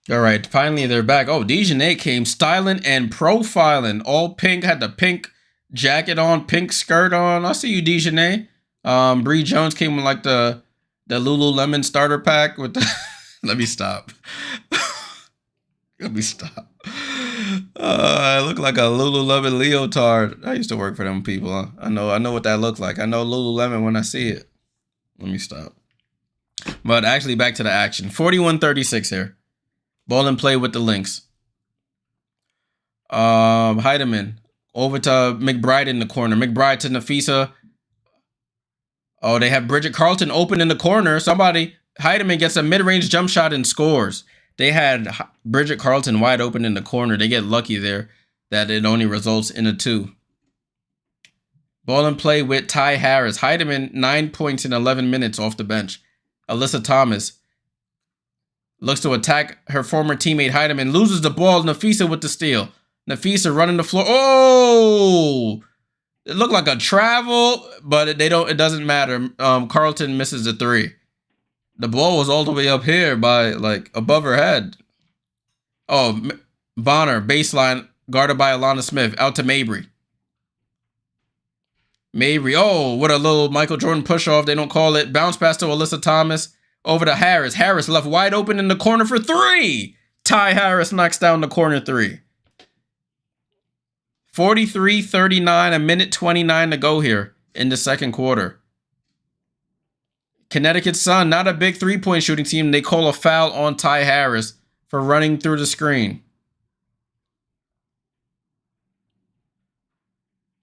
All right, finally they're back. Oh, DJournay came styling and profiling. All pink, had the pink jacket on, pink skirt on. I see you, DJournay. Bree Jones came with like the Lululemon starter pack with the let me stop. Let me stop. I look like a Lululemon leotard. I used to work for them people. Huh? I know what that looks like. I know Lululemon when I see it. Let me stop. But actually, back to the action. 41-36 here. Ball and play with the Lynx. Heidemann over to McBride in the corner. McBride to Nafisa. Oh, they have Bridget Carlton open in the corner. Heidemann gets a mid-range jump shot and scores. They had Bridget Carlton wide open in the corner. They get lucky there that it only results in a 2. Ball and play with Ty Harris. Heidemann, 9 points in 11 minutes off the bench. Alyssa Thomas looks to attack her former teammate Heidemann. Loses the ball. Nafisa with the steal. Nafisa running the floor. Oh! It looked like a travel, but it doesn't matter. Carlton misses the 3. The ball was all the way up here by like above her head. Oh, Bonner, baseline, guarded by Alana Smith. Out to Mabry. Oh, what a little Michael Jordan push off. They don't call it. Bounce pass to Alyssa Thomas. Over to Harris. Harris left wide open in the corner for 3. Ty Harris knocks down the corner 3. 43-39, a minute 29 to go here in the second quarter. Connecticut Sun, not a big three-point shooting team. They call a foul on Ty Harris for running through the screen.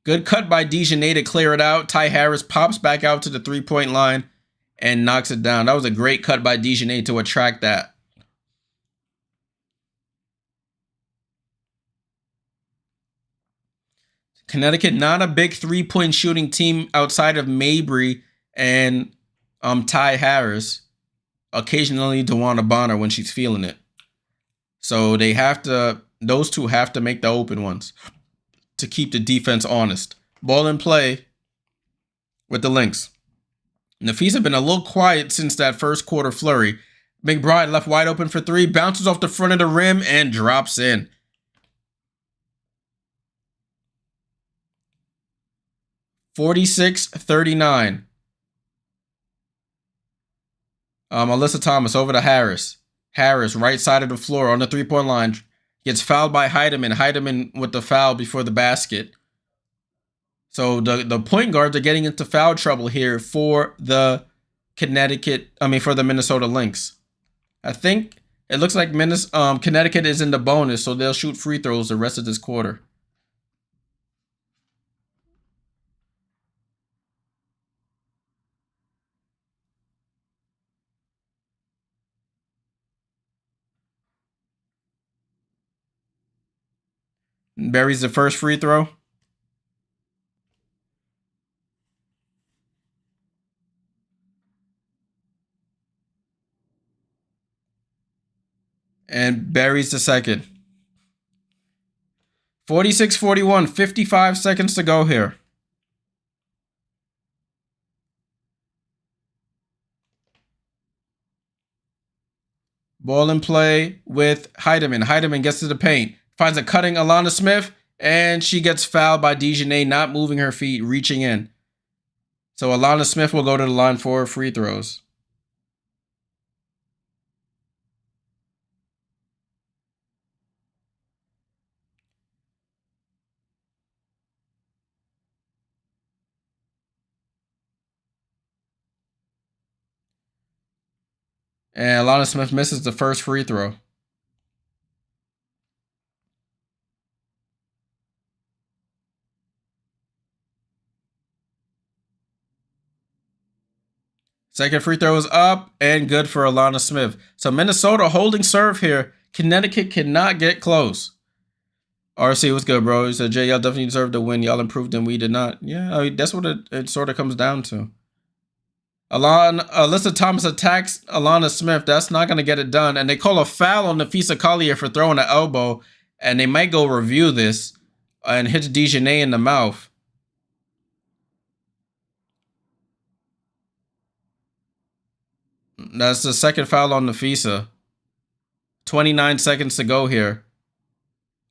Good cut by DJournay to clear it out. Ty Harris pops back out to the three-point line and knocks it down. That was a great cut by DJournay to attract that. Connecticut, not a big three-point shooting team outside of Mabry and Ty Harris. Occasionally DeWanna Bonner when she's feeling it. So those two have to make the open ones to keep the defense honest. Ball in play with the Lynx. Nafisa been a little quiet since that first quarter flurry. McBride left wide open for 3, bounces off the front of the rim and drops in. (46-39). Alyssa Thomas over to Harris. Harris, right side of the floor on the three-point line. Gets fouled by Heidemann. Heidemann with the foul before the basket. So the point guards are getting into foul trouble here for the Minnesota Lynx. I think it looks like Connecticut is in the bonus, so they'll shoot free throws the rest of this quarter. Buries the first free throw. And buries the second. 46-41, 55 seconds to go here. Ball in play with Heidemann. Heidemann gets to the paint. Finds a cutting Alana Smith. And she gets fouled by DeJournette, not moving her feet, reaching in. So Alana Smith will go to the line for free throws. And Alana Smith misses the first free throw. Second free throw is up and good for Alana Smith. So Minnesota holding serve here. Connecticut cannot get close. RC, what's good, bro? He said, Jay, y'all definitely deserved to win. Y'all improved and we did not. Yeah, I mean, that's what it sort of comes down to. Alyssa Thomas attacks Alana Smith. That's not going to get it done. And they call a foul on Nafisa Collier for throwing an elbow. And they might go review this and hit DeJournette in the mouth. That's the second foul on Nafisa. 29 seconds to go here.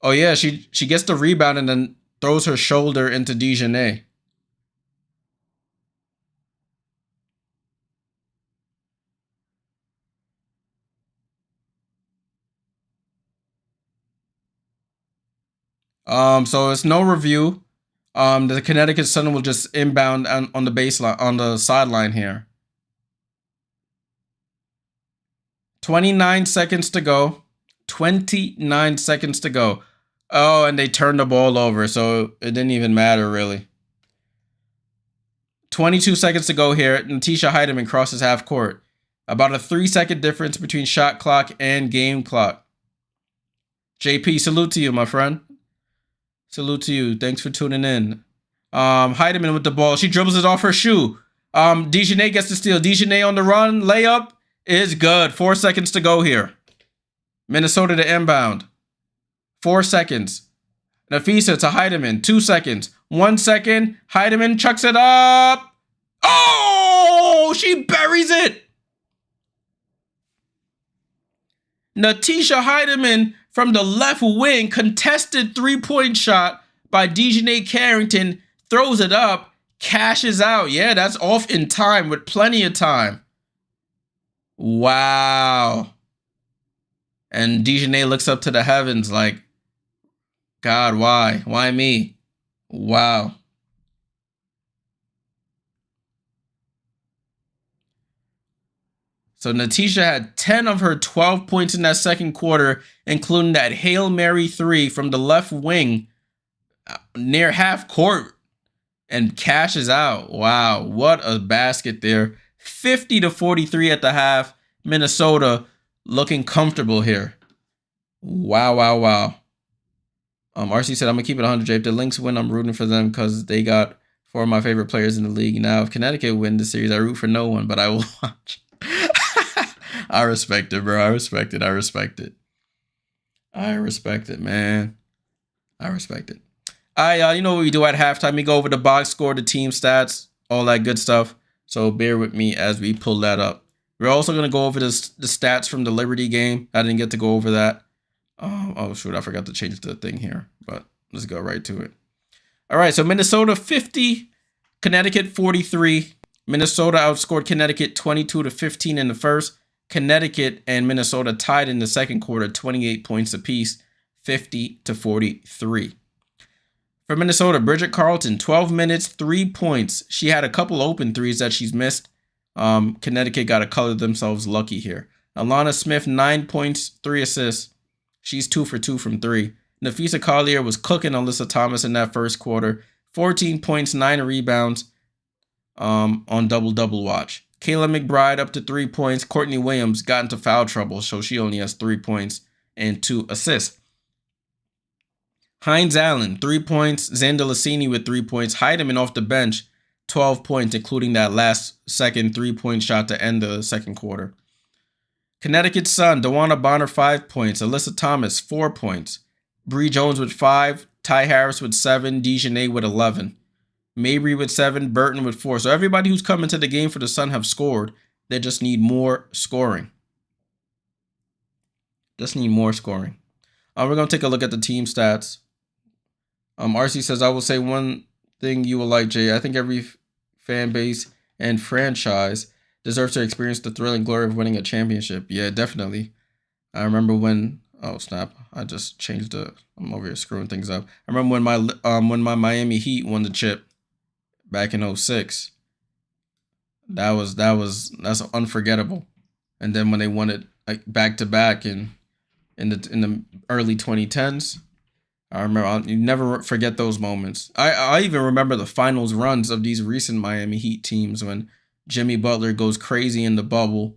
Oh, yeah, she gets the rebound and then throws her shoulder into DeJournette. So it's no review. The Connecticut Sun will just inbound on the baseline, on the sideline here. 29 seconds to go. 29 seconds to go. Oh, and they turned the ball over, so it didn't even matter, really. 22 seconds to go here. Natisha Heidemann crosses half court. About a 3-second difference between shot clock and game clock. JP, salute to you, my friend. Salute to you. Thanks for tuning in. Heidemann with the ball. She dribbles it off her shoe. DeJournette gets the steal. DeJournette on the run. Layup is good. 4 seconds to go here. Minnesota to inbound. 4 seconds. Nafisa to Heidemann. 2 seconds. 1 second. Heidemann chucks it up. Oh, she buries it. Natisha Heidemann from the left wing, contested 3-point shot by DeJournette Carrington, throws it up, cashes out. Yeah, that's off in time with plenty of time. Wow. And DeJournette looks up to the heavens like, God, why? Why me? Wow. So Natisha had 10 of her 12 points in that second quarter, including that Hail Mary 3 from the left wing near half court and cashes out. Wow, what a basket there. 50-43 at the half. Minnesota looking comfortable here. Wow, wow, wow. RC said, I'm going to keep it 100, Jay. If the Lynx win, I'm rooting for them because they got 4 of my favorite players in the league. Now, if Connecticut win the series, I root for no one, but I will watch. I respect it, bro. I respect it. I respect it. I respect it, man. I respect it. You know what we do at halftime? We go over the box score, the team stats, all that good stuff. So bear with me as we pull that up. We're also going to go over the stats from the Liberty game. I didn't get to go over that. Oh, shoot. I forgot to change the thing here, but let's go right to it. All right. So Minnesota 50, Connecticut 43. Minnesota outscored Connecticut 22-15 in the first. Connecticut and Minnesota tied in the second quarter, 28 points apiece, 50-43. For Minnesota, Bridget Carlton, 12 minutes, 3 points. She had a couple open threes that she's missed. Connecticut got to color themselves lucky here. Alana Smith, 9 points, 3 assists. She's 2 for 2 from 3. Nafisa Collier was cooking Alyssa Thomas in that first quarter. 14 points, 9 rebounds on double-double watch. Kayla McBride up to 3 points. Courtney Williams got into foul trouble, so she only has 3 points and 2 assists. Hines Allen, 3 points. Xander Lassini with 3 points. Heidemann off the bench, 12 points, including that last second 3-point shot to end the second quarter. Connecticut Sun, DeWanna Bonner, 5 points. Alyssa Thomas, 4 points. Bree Jones with 5. Ty Harris with 7. Dejanay with 11. Mabry with 7. Burton with 4. So everybody who's coming to the game for the Sun have scored. They just need more scoring. We're going to take a look at the team stats. RC says, I will say one thing you will like, Jay. I think every fan base and franchise deserves to experience the thrill and glory of winning a championship. Yeah, definitely. I remember when... Oh, snap. I just changed I'm over here screwing things up. I remember when my Miami Heat won the chip back in 2006. That's unforgettable. And then when they won it like back to back in the early 2010s, I remember you never forget those moments. I even remember the finals runs of these recent Miami Heat teams when Jimmy Butler goes crazy in the bubble.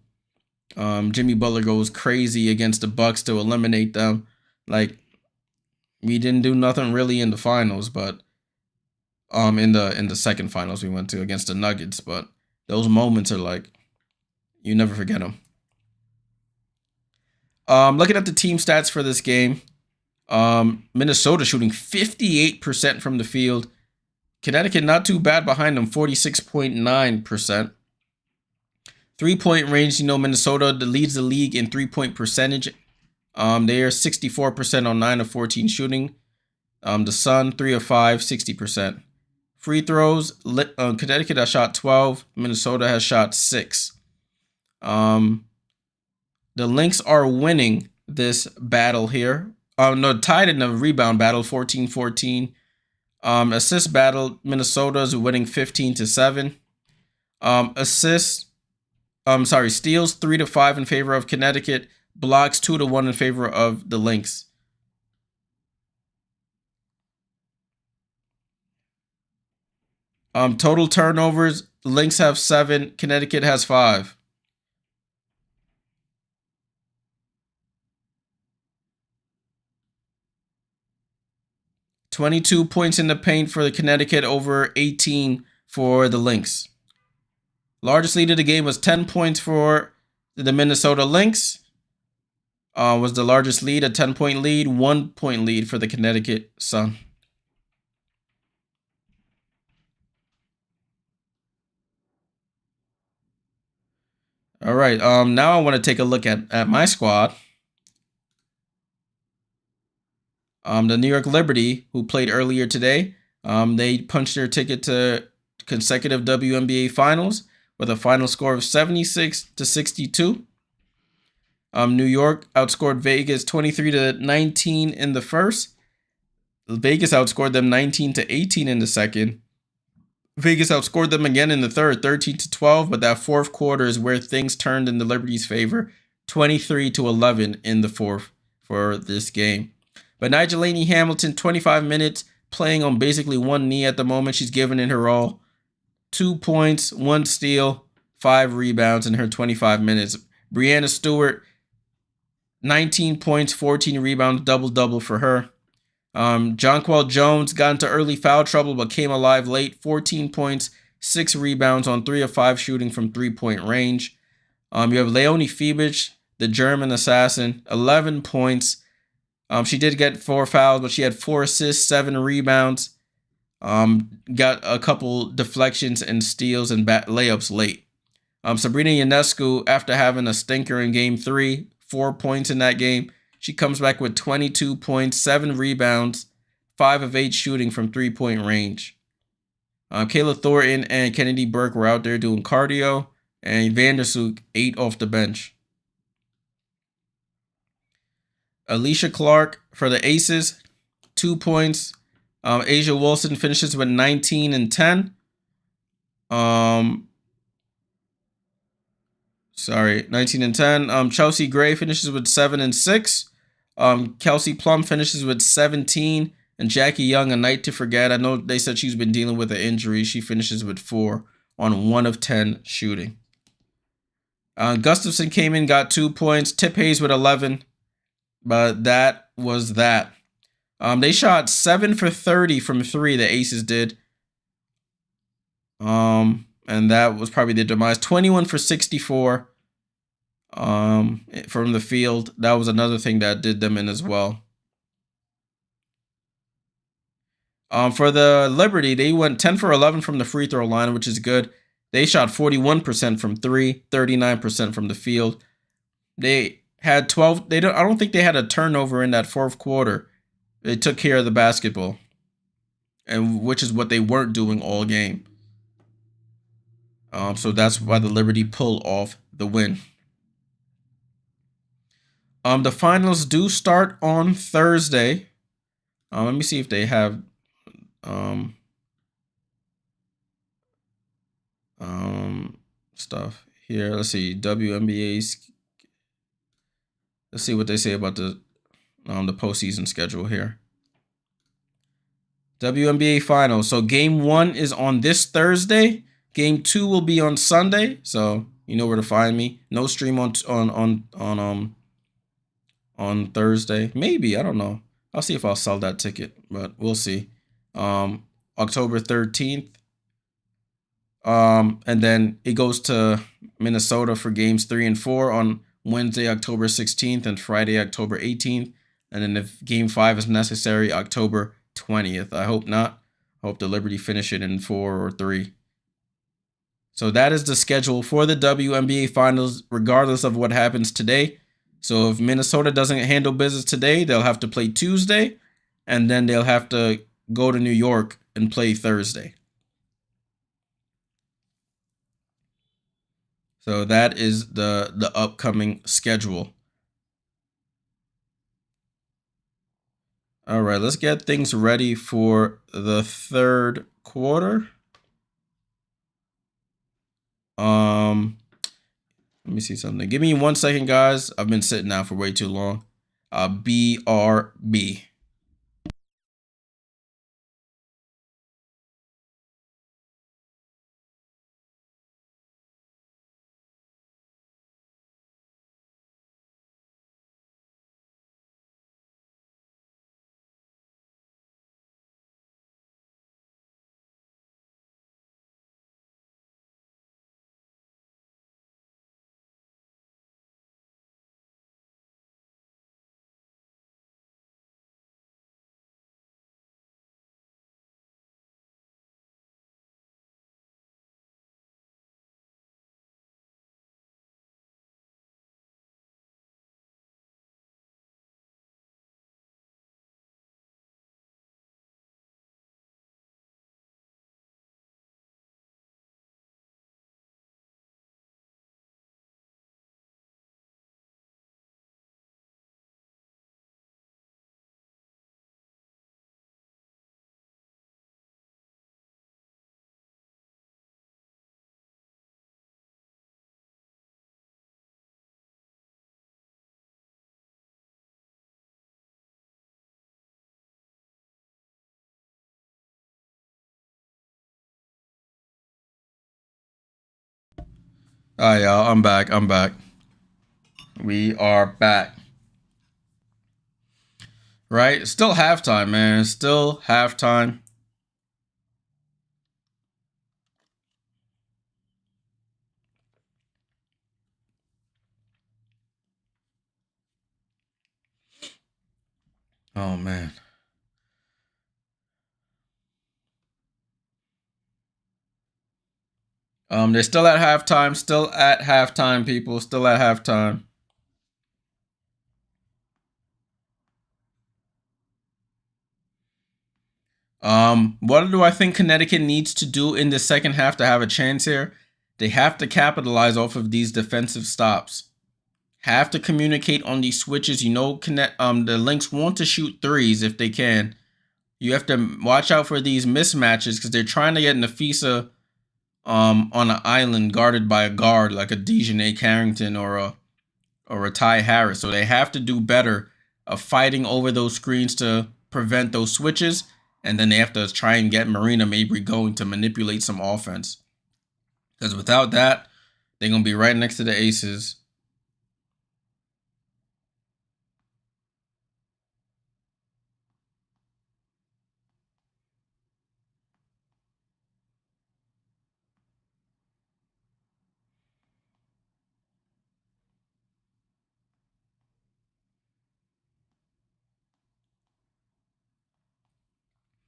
Jimmy Butler goes crazy against the Bucks to eliminate them. Like, we didn't do nothing really in the finals, but in the second finals we went to against the Nuggets. But those moments are like, you never forget them. Looking at the team stats for this game, Minnesota shooting 58% from the field. Connecticut not too bad behind them, 46.9%. 3-point range, Minnesota leads the league in 3-point percentage. They are 64% on 9 of 14 shooting. The Sun, 3 of 5, 60%. Free throws, Connecticut has shot 12. Minnesota has shot 6. The Lynx are winning this battle here. Tied in the rebound battle, 14-14. Assist battle, Minnesota is winning 15-7. Steals 3-5 in favor of Connecticut. Blocks 2-1 in favor of the Lynx. Total turnovers, Lynx have 7. Connecticut has 5. $22 points in the paint for the Connecticut, over 18 for the Lynx. Largest lead of the game was 10 points for the Minnesota Lynx. Was the largest lead, a 10-point lead, 1-point lead for the Connecticut Sun. All right, now I want to take a look at my squad. The New York Liberty, who played earlier today, they punched their ticket to consecutive WNBA finals with a final score of 76-62. New York outscored Vegas 23-19 in the first. Vegas outscored them 19-18 in the second. Vegas outscored them again in the third, 13-12, but that fourth quarter is where things turned in the Liberty's favor, 23-11 in the fourth for this game. But Nigelani Hamilton, 25 minutes, playing on basically one knee at the moment. She's giving it her all. 2 points, 1 steal, 5 rebounds in her 25 minutes. Brianna Stewart, 19 points, 14 rebounds, double-double for her. Jonquel Jones got into early foul trouble but came alive late. 14 points, 6 rebounds on 3 of 5 shooting from 3-point range. You have Leonie Fibich, the German assassin, 11 points. She did get 4 fouls, but she had 4 assists, 7 rebounds. Got a couple deflections and steals and layups late. Sabrina Ionescu, after having a stinker in game 3, 4 points in that game, she comes back with 22 points, 7 rebounds, 5 of 8 shooting from 3-point range. Kayla Thornton and Kennedy Burke were out there doing cardio, and Vandersloot 8 off the bench. Alicia Clark for the Aces, 2 points. Asia Wilson finishes with 19 and 10. 19 and 10. Chelsea Gray finishes with 7 and 6. Kelsey Plum finishes with 17. And Jackie Young, a night to forget. I know they said she's been dealing with an injury. She finishes with 4 on 1 of 10 shooting. Gustafson came in, got 2 points. Tip Hayes with 11. But that was that. They shot 7 for 30 from 3, the Aces did. And that was probably their demise. 21 for 64 from the field. That was another thing that did them in as well. For the Liberty, they went 10 for 11 from the free throw line, which is good. They shot 41% from 3, 39% from the field. They had 12. I don't think they had a turnover in that fourth quarter. They took care of the basketball, and which is what they weren't doing all game. So that's why the Liberty pulled off the win. The finals do start on Thursday. Let me see if they have stuff here. Let's see, WNBA's. Let's see what they say about the postseason schedule here. WNBA finals. So game 1 is on this Thursday. Game 2 will be on Sunday. So you know where to find me. No stream on Thursday. Maybe, I don't know. I'll see if I'll sell that ticket, but we'll see. October 13th. And then it goes to Minnesota for games 3 and 4 on Wednesday, October 16th and Friday, October 18th. And then if game 5 is necessary, October 20th. I hope not. I hope the Liberty finish it in 4 or 3. So that is the schedule for the WNBA finals, regardless of what happens today. So if Minnesota doesn't handle business today, they'll have to play Tuesday, and then they'll have to go to New York and play Thursday. So that is the upcoming schedule. All right, let's get things ready for the third quarter. Let me see something. Give me 1 second, guys. I've been sitting down for way too long. BRB. All right, y'all. I'm back. We are back. Right? Still halftime, man. Still halftime. Oh, man. They're still at halftime. Still at halftime, people. Still at halftime. What do I think Connecticut needs to do in the second half to have a chance here? They have to capitalize off of these defensive stops. Have to communicate on these switches. You know, the Lynx want to shoot threes if they can. You have to watch out for these mismatches because they're trying to get Nafisa on an island guarded by a guard like a Dejanay Carrington or a Ty Harris. So they have to do better of fighting over those screens to prevent those switches. And then they have to try and get Marina Mabry going to manipulate some offense. Because without that, they're going to be right next to the Aces.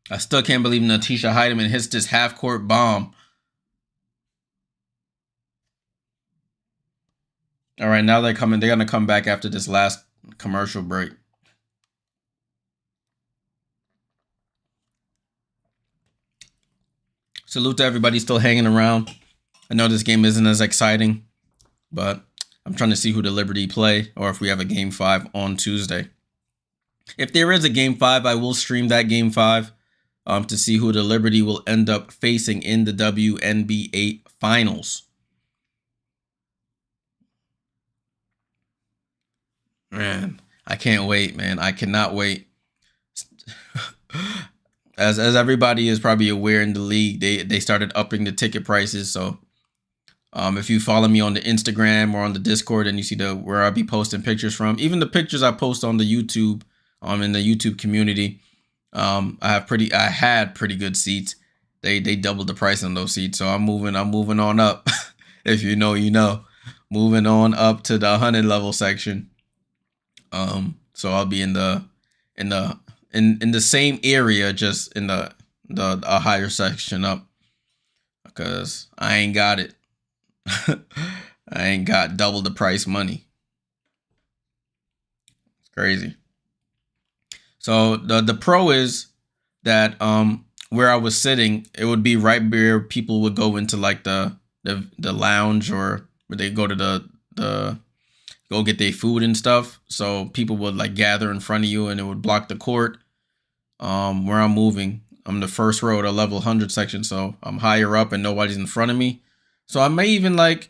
I still can't believe Natisha Heidemann hits this half-court bomb. All right, now they're coming. They're going to come back after this last commercial break. Salute to everybody still hanging around. I know this game isn't as exciting, but I'm trying to see who the Liberty play or if we have a Game 5 on Tuesday. If there is a Game 5, I will stream that Game 5 to see who the Liberty will end up facing in the WNBA Finals. Man, I can't wait, man. I cannot wait. As everybody is probably aware in the league, they started upping the ticket prices. So if you follow me on the Instagram or on the Discord and you see where I'll be posting pictures from, even the pictures I post on the YouTube, in the YouTube community, I had pretty good seats. They doubled the price on those seats. So I'm moving on up. If you know, you know. Moving on up to the 100 level section. So I'll be in the same area, just in the higher section up, because I ain't got it. I ain't got double the price money. It's crazy. So the pro is that where I was sitting, it would be right where people would go into like the lounge, or where they go to the go get their food and stuff. So people would like gather in front of you and it would block the court. Where I'm moving, I'm the first row, the level 100 section. So I'm higher up and nobody's in front of me. So I may even, like,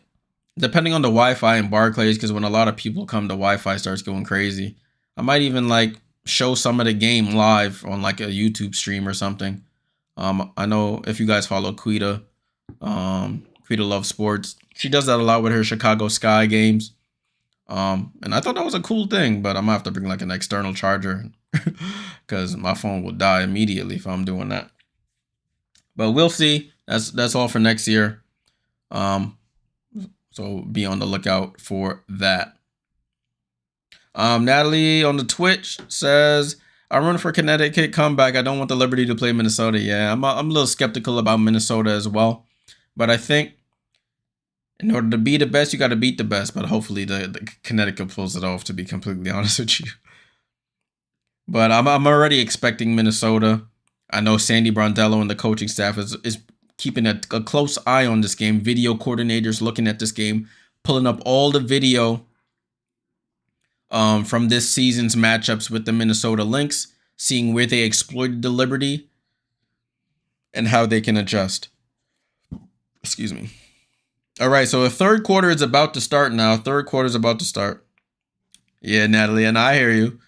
depending on the Wi-Fi in Barclays, because when a lot of people come, the Wi-Fi starts going crazy. I might even like show some of the game live on like a YouTube stream or something. I know if you guys follow Quita, Quita Loves Sports, she does that a lot with her Chicago Sky games. And I thought that was a cool thing, but I'm gonna have to bring like an external charger because my phone will die immediately if I'm doing that. But we'll see. That's all for next year. So be on the lookout for that. Natalie on the Twitch says, I'm running for Connecticut comeback. I don't want the Liberty to play Minnesota. Yeah, I'm a little skeptical about Minnesota as well. But I think in order to be the best, you got to beat the best. But hopefully the Connecticut pulls it off, to be completely honest with you. But I'm already expecting Minnesota. I know Sandy Brondello and the coaching staff is keeping a close eye on this game. Video coordinators looking at this game, pulling up all the video from this season's matchups with the Minnesota Lynx, seeing where they exploited the Liberty and how they can adjust. Excuse me. All right, so the third quarter is about to start now. Third quarter is about to start. Yeah, Natalie, and I hear you.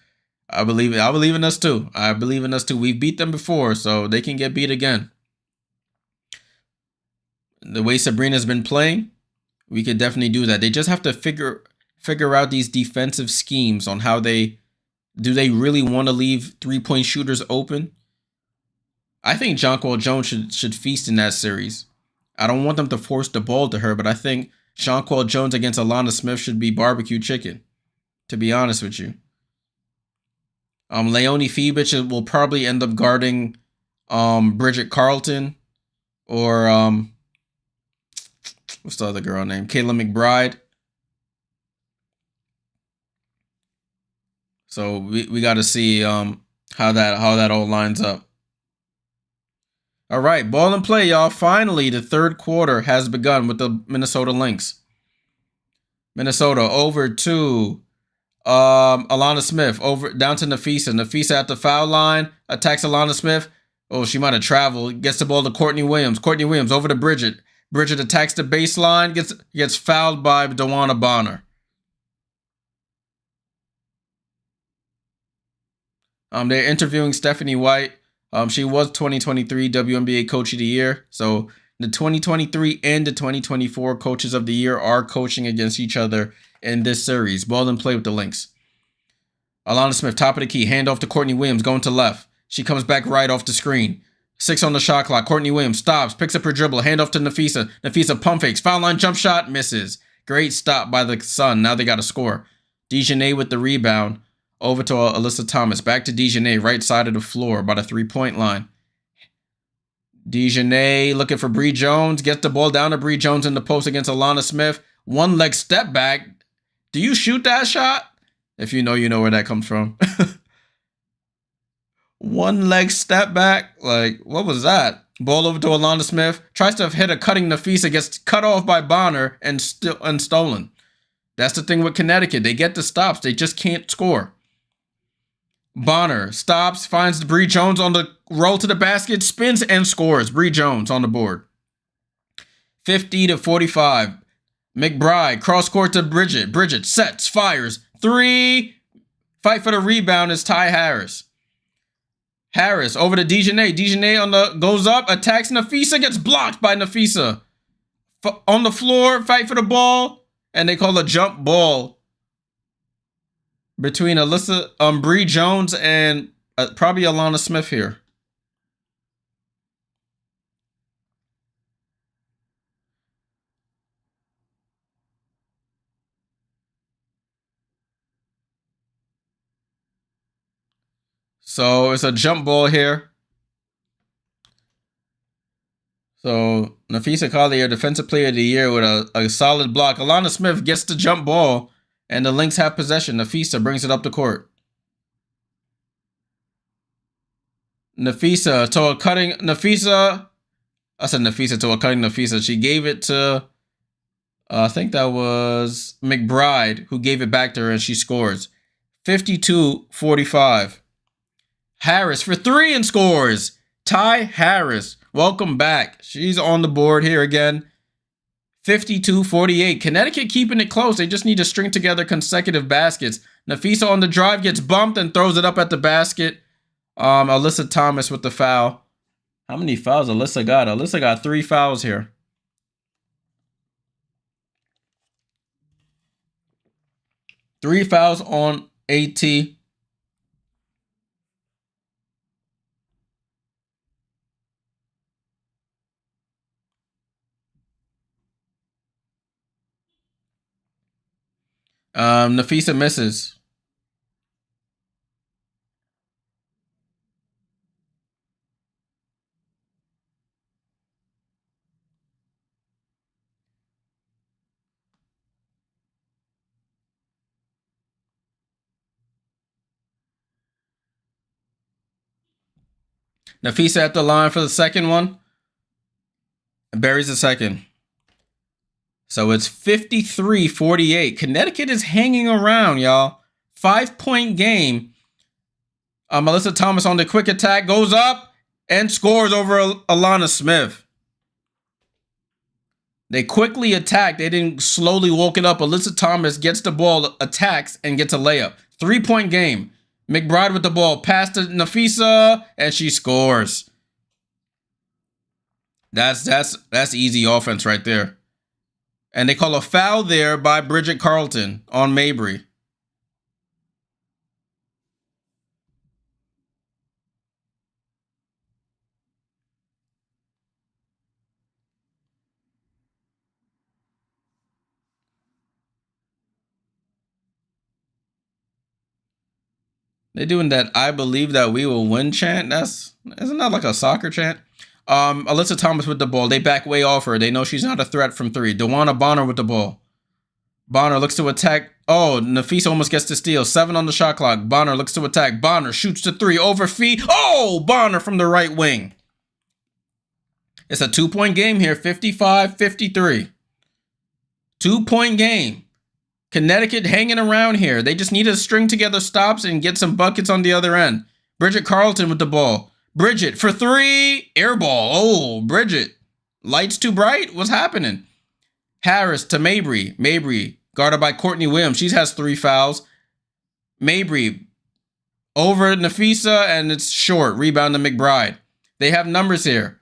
I believe in us too. I believe in us too. We've beat them before, so they can get beat again. The way Sabrina's been playing, we could definitely do that. They just have to figure out these defensive schemes on how do they really want to leave three-point shooters open? I think Jonquel Jones should feast in that series. I don't want them to force the ball to her, but I think Jonquel Jones against Alana Smith should be barbecue chicken, to be honest with you. Leonie Fibich will probably end up guarding Bridget Carlton, or what's the other girl name? Kayla McBride. So we got to see how that all lines up. All right, ball and play, y'all. Finally, the third quarter has begun with the Minnesota Lynx. Minnesota over to Alana Smith, over down to Nafisa. Nafisa at the foul line, attacks Alana Smith. Oh, she might have traveled. Gets the ball to Courtney Williams. Courtney Williams over to Bridget. Bridget attacks the baseline, gets fouled by DeWanna Bonner. They're interviewing Stephanie White. She was 2023 WNBA Coach of the Year. So the 2023 and the 2024 Coaches of the Year are coaching against each other in this series. Ball and play with the Lynx. Alana Smith, top of the key. Hand off to Courtney Williams, going to left. She comes back right off the screen. 6 on the shot clock. Courtney Williams stops, picks up her dribble, hand off to Nafisa. Nafisa pump fakes, foul line jump shot, misses. Great stop by the Sun. Now they got to score. DeJournay with the rebound. Over to Alyssa Thomas. Back to DeJournay, right side of the floor by the 3-point line. DeJournay looking for Bree Jones. Gets the ball down to Bree Jones in the post against Alana Smith. One leg step back. Do you shoot that shot? If you know where that comes from. One leg step back. Like, what was that? Ball over to Alana Smith. Tries to hit a cutting Nafisa. Gets cut off by Bonner and stolen. That's the thing with Connecticut. They get the stops. They just can't score. Bonner stops, finds Bree Jones on the roll to the basket, spins and scores. Bree Jones on the board. 50-45. McBride, cross court to Bridget. Bridget sets, fires. 3. Fight for the rebound is Ty Harris. Harris over to DeJournay. DeJournay goes up, attacks Nafisa, gets blocked by Nafisa. On the floor, fight for the ball, and they call a jump ball between Bree Jones and probably Alana Smith here. So it's a jump ball here. So Nafisa Collier, Defensive Player of the Year with a solid block. Alana Smith gets the jump ball, and the Lynx have possession. Nafisa brings it up the court. Nafisa to a cutting Nafisa. I said Nafisa to a cutting Nafisa. She gave it to, I think that was McBride, who gave it back to her, and she scores. 52-45. Harris for 3 and scores. Ty Harris, welcome back. She's on the board here again. 52-48. Connecticut keeping it close. They just need to string together consecutive baskets. Nafisa on the drive gets bumped and throws it up at the basket. Alyssa Thomas with the foul. How many fouls Alyssa got? Alyssa got 3 fouls here. Three fouls on AT. Nafisa misses. Nafisa at the line for the second one. And buries the second. So it's 53-48. Connecticut is hanging around, y'all. 5-point game. Alyssa Thomas on the quick attack. Goes up and scores over Alana Smith. They quickly attack. They didn't slowly walk it up. Alyssa Thomas gets the ball, attacks, and gets a layup. 3-point game. McBride with the ball. Pass to Nafisa, and she scores. That's easy offense right there. And they call a foul there by Bridget Carlton on Mabry. They're doing that "I believe that we will win" chant. Isn't that like a soccer chant? Alyssa Thomas with the ball. They back way off her. They know she's not a threat from 3. DeWanna Bonner with the ball. Bonner looks to attack. Oh, Nafisa almost gets the steal. 7 on the shot clock. Bonner looks to attack. Bonner shoots the 3 over feet. Oh, Bonner from the right wing. It's a 2-point game here, 55-53. 2-point game. Connecticut hanging around here. They just need to string together stops and get some buckets on the other end. Bridget Carlton with the ball. Bridget for 3. Air ball. Oh, Bridget. Lights too bright? What's happening? Harris to Mabry. Mabry guarded by Courtney Williams. She has 3 fouls. Mabry over Nafisa, and it's short. Rebound to McBride. They have numbers here.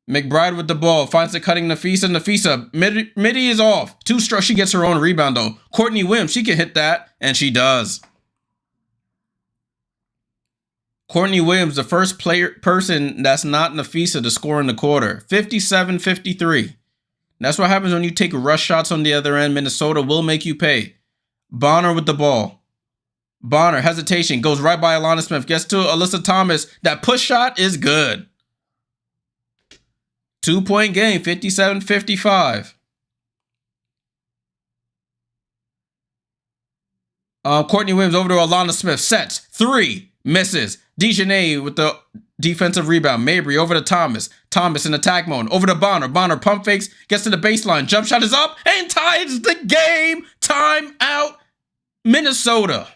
McBride with the ball. Finds the cutting Nafisa. Nafisa. Midi is off. 2 strokes. She gets her own rebound, though. Courtney Williams. She can hit that, and she does. Courtney Williams, the first person that's not Nafisa to score in the quarter. 57-53. That's what happens when you take rush shots on the other end. Minnesota will make you pay. Bonner with the ball. Bonner, hesitation, goes right by Alana Smith. Gets to Alyssa Thomas. That push shot is good. 2-point game, 57-55. Courtney Williams over to Alana Smith. Sets. 3. Misses. Dejanay with the defensive rebound. Mabry over to Thomas. Thomas in attack mode. Over to Bonner. Bonner pump fakes. Gets to the baseline. Jump shot is up and ties the game. Time out. Minnesota.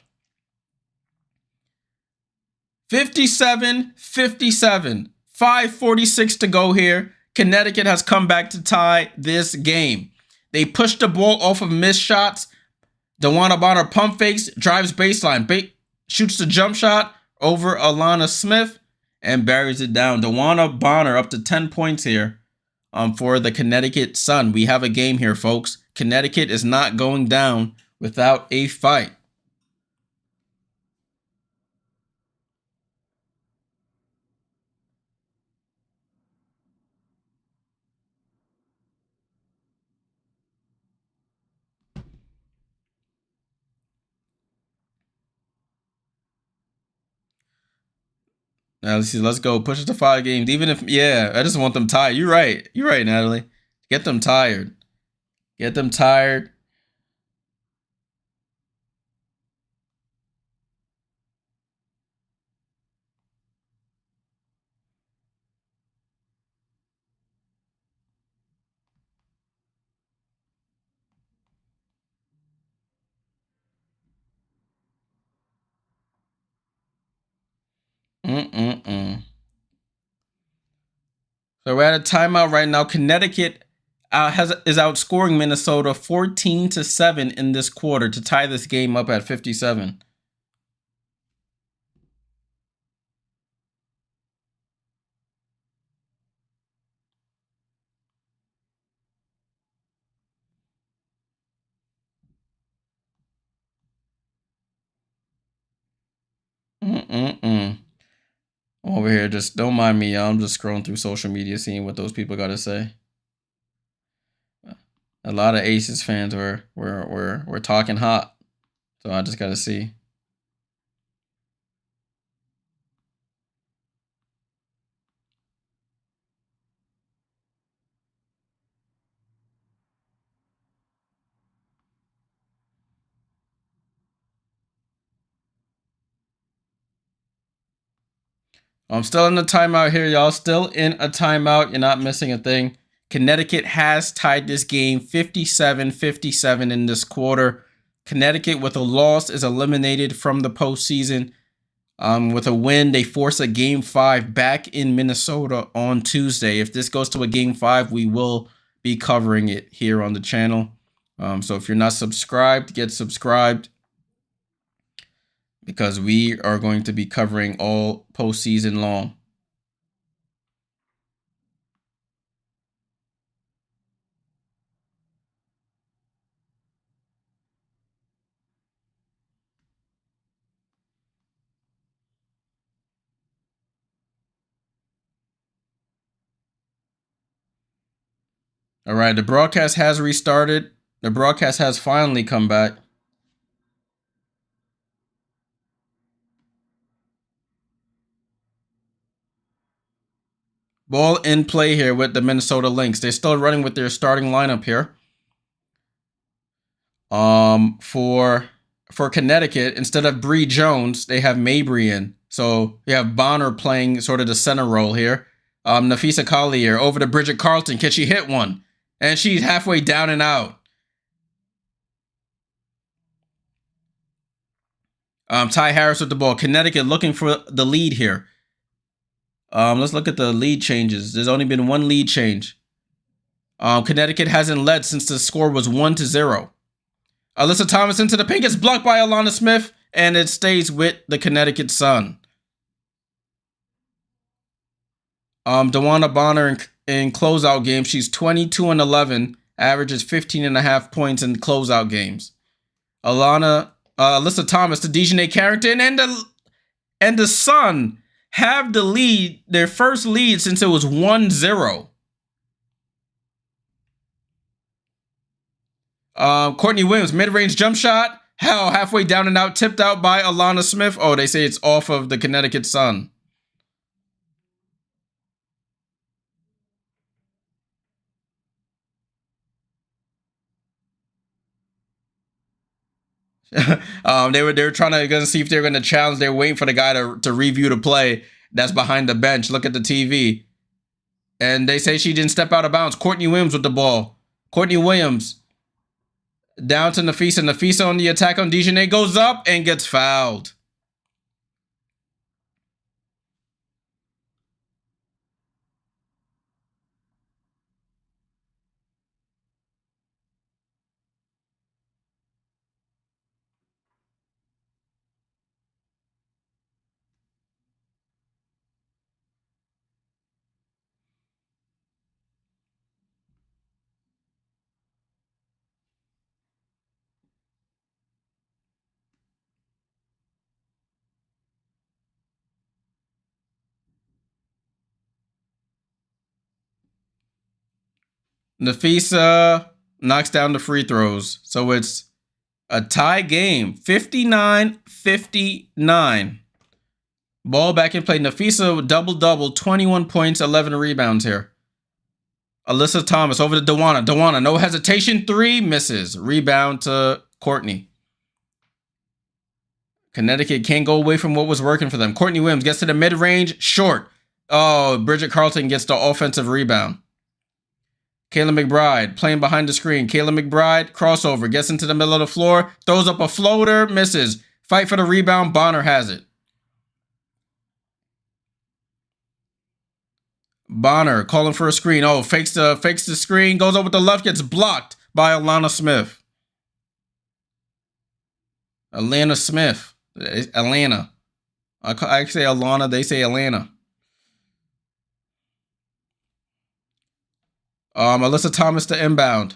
57-57. 5:46 to go here. Connecticut has come back to tie this game. They pushed the ball off of missed shots. DeWanna Bonner pump fakes. Drives baseline. Shoots the jump shot over Alana Smith and buries it down. DeWanna Bonner up to 10 points here for the Connecticut Sun. We have a game here, folks. Connecticut is not going down without a fight. Now let's see. Let's go. Push it to 5 games. Even if, yeah, I just want them tired. You're right. You're right, Natalie. Get them tired. Get them tired. So we're at a timeout right now. Connecticut is outscoring Minnesota 14-7 in this quarter to tie this game up at 57. Over here, just don't mind me, y'all. I'm just scrolling through social media, seeing what those people got to say. A lot of Aces fans were talking hot, so I just got to see. I'm still in the timeout here, y'all. Still in a timeout. You're not missing a thing. Connecticut has tied this game 57-57 in this quarter. Connecticut, with a loss, is eliminated from the postseason. With a win, they force a Game 5 back in Minnesota on Tuesday. If this goes to a Game 5, we will be covering it here on the channel. So if you're not subscribed, get subscribed, because we are going to be covering all postseason long. All right, the broadcast has restarted. The broadcast has finally come back. Ball in play here with the Minnesota Lynx. They're still running with their starting lineup here. For Connecticut, instead of Bree Jones, they have Mabry in. So you have Bonner playing sort of the center role here. Nafisa Collier over to Bridget Carlton. Can she hit one? And she's halfway down and out. Ty Harris with the ball. Connecticut looking for the lead here. Let's look at the lead changes. There's only been one lead change. Connecticut hasn't led since the score was 1-0. Alyssa Thomas into the paint, gets blocked by Alana Smith, and it stays with the Connecticut Sun. DeWanna Bonner in closeout games, she's 22-11, averages 15.5 points in closeout games. Alyssa Thomas to Dejanay Carrington, and the Sun have the lead, their first lead since it was 1-0. Courtney Williams, mid-range jump shot. Hell, halfway down and out, tipped out by Alana Smith. Oh, they say it's off of the Connecticut Sun. They were trying to see if they were going to challenge. They were waiting for the guy to review the play that's behind the bench. Look at the TV. And they say she didn't step out of bounds. Courtney Williams with the ball. Courtney Williams down to Nafisa. Nafisa on the attack on Dejanay, goes up and gets fouled. Nafisa knocks down the free throws. So it's a tie game, 59-59. Ball back in play. Nafisa double-double, 21 points, 11 rebounds here. Alyssa Thomas over to DeWanna. DeWanna, no hesitation, 3, misses. Rebound to Courtney. Connecticut can't go away from what was working for them. Courtney Williams gets to the mid-range, short. Oh, Bridget Carlton gets the offensive rebound. Kayla McBride playing behind the screen. Kayla McBride, crossover, gets into the middle of the floor, throws up a floater, misses. Fight for the rebound, Bonner has it. Bonner calling for a screen. Oh, fakes the screen, goes over with the left, gets blocked by Alana Smith. Atlanta Smith. Atlanta. I say Alana, they say Atlanta. Alyssa Thomas to inbound.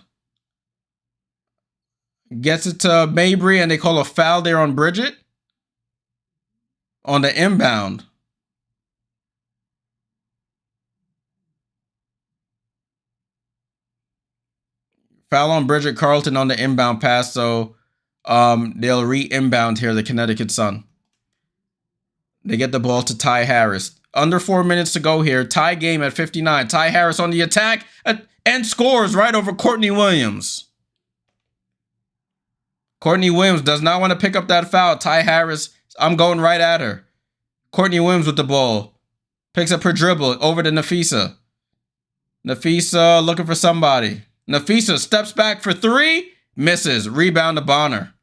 Gets it to Mabry, and they call a foul there on Bridget. On the inbound. Foul on Bridget Carlton on the inbound pass, so they'll re-inbound here, the Connecticut Sun. They get the ball to Ty Harris. Under 4 minutes to go here. Tie game at 59. Ty Harris on the attack and scores right over Courtney Williams. Courtney Williams does not want to pick up that foul. Ty Harris, I'm going right at her. Courtney Williams with the ball. Picks up her dribble over to Nafisa. Nafisa looking for somebody. Nafisa steps back for 3. Misses. Rebound to Bonner.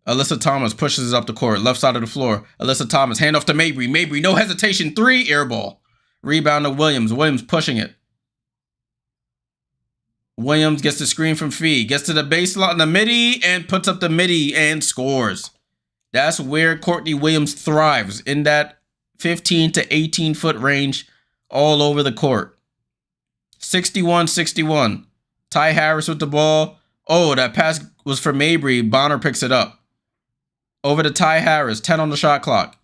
Alyssa Thomas pushes up the court, left side of the floor. Alyssa Thomas, handoff to Mabry. Mabry, no hesitation, 3, air ball. Rebound to Williams. Williams pushing it. Williams gets the screen from Fee. Gets to the baseline, the midi, and puts up the midi and scores. That's where Courtney Williams thrives, in that 15 to 18 foot range all over the court. 61-61. Ty Harris with the ball. Oh, that pass was for Mabry. Bonner picks it up. Over to Ty Harris, 10 on the shot clock.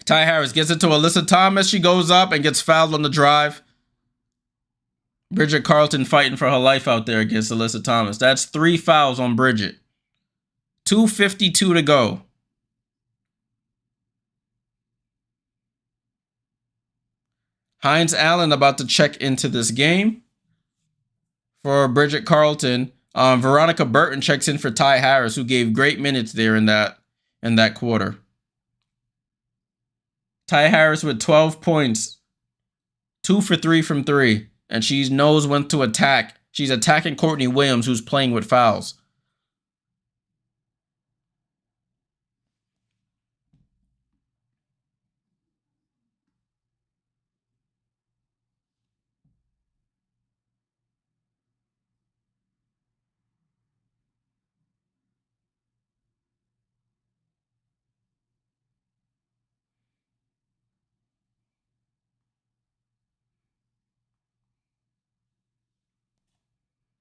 Ty Harris gets it to Alyssa Thomas. She goes up and gets fouled on the drive. Bridget Carlton fighting for her life out there against Alyssa Thomas. That's 3 fouls on Bridget. 2:52 to go. Hines Allen about to check into this game for Bridget Carlton. Veronica Burton checks in for Ty Harris, who gave great minutes there in that quarter. Ty Harris with 12 points. 2 for 3 from 3. And she knows when to attack. She's attacking Courtney Williams, who's playing with fouls.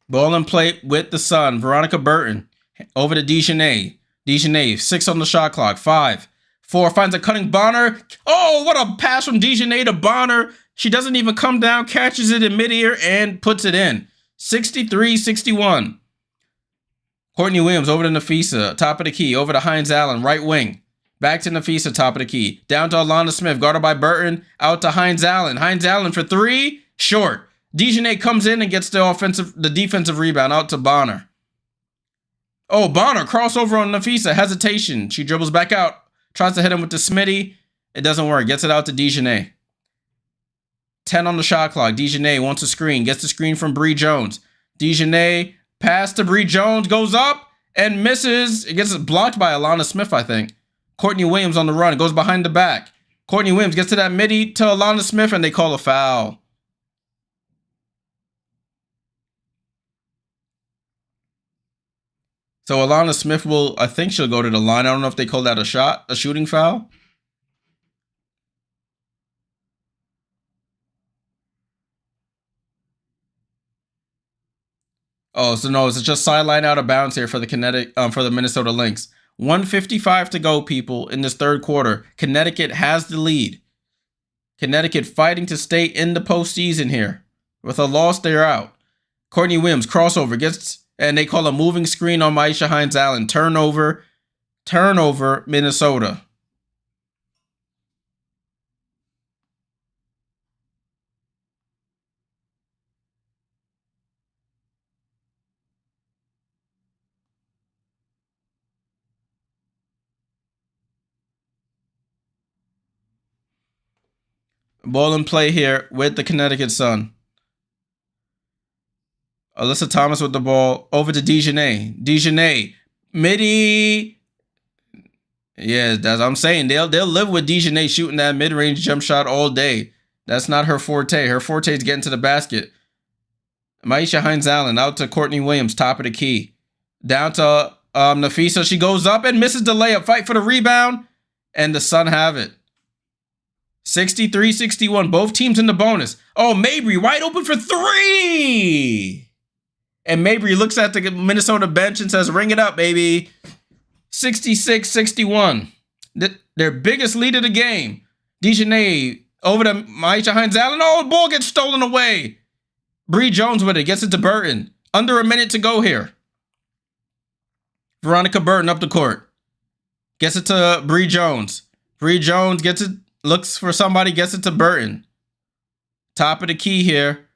Ball and play with the Sun. Veronica Burton over to DeJournay. DeJournay, 6 on the shot clock. 5, 4, finds a cutting Bonner. Oh, what a pass from DeJournay to Bonner. She doesn't even come down, catches it in midair, and puts it in. 63-61. Courtney Williams over to Nafisa, top of the key. Over to Hines Allen, right wing. Back to Nafisa, top of the key. Down to Alana Smith, guarded by Burton. Out to Hines Allen. Hines Allen for 3, short. DeJournay comes in and gets the defensive rebound out to Bonner. Oh, Bonner, crossover on Nafisa, hesitation. She dribbles back out, tries to hit him with the Smitty. It doesn't work, gets it out to DeJournay. 10 on the shot clock. DeJournay wants a screen, gets the screen from Bree Jones. DeJournay, pass to Bree Jones, goes up and misses. It gets blocked by Alana Smith, I think. Courtney Williams on the run, goes behind the back. Courtney Williams gets to that midi to Alana Smith, and they call a foul. So Alana Smith I think she'll go to the line. I don't know if they call that a shooting foul. Oh, so no, it's just sideline out of bounds here for the Minnesota Lynx. 1:55 to go, people, in this third quarter. Connecticut has the lead. Connecticut fighting to stay in the postseason here. With a loss, they're out. Courtney Williams, crossover, and they call a moving screen on Myisha Hines Allen. Turnover, Minnesota. Ball and play here with the Connecticut Sun. Alyssa Thomas with the ball over to DeJournay. DeJournay, midi. Yeah, that's what I'm saying. They'll live with DeJournay shooting that mid-range jump shot all day. That's not her forte. Her forte is getting to the basket. Myisha Hines Allen out to Courtney Williams, top of the key. Down to Nafisa. She goes up and misses the layup. Fight for the rebound, and the Sun have it. 63-61. Both teams in the bonus. Oh, Mabry wide open for 3. And Mabry looks at the Minnesota bench and says, ring it up, baby. 66-61. Their biggest lead of the game. DeJournay over to Myisha Hines Allen. Oh, ball gets stolen away. Bree Jones with it. Gets it to Burton. Under a minute to go here. Veronica Burton up the court. Gets it to Bree Jones. Bree Jones gets it. Looks for somebody. Gets it to Burton. Top of the key here.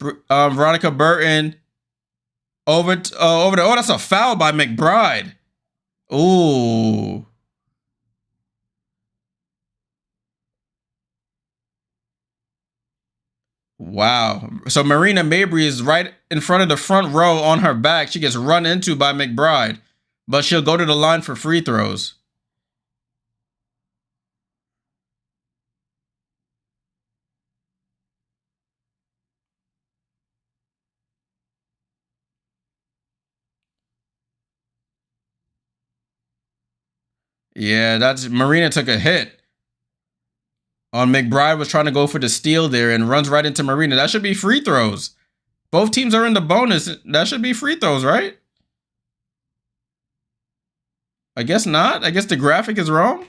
Veronica Burton. Over to, oh, that's a foul by McBride. Ooh. Wow. So Marina Mabry is right in front of the front row on her back. She gets run into by McBride, but she'll go to the line for free throws. Yeah, Marina took a hit. McBride was trying to go for the steal there and runs right into Marina. That should be free throws. Both teams are in the bonus. That should be free throws, right? I guess not. I guess the graphic is wrong.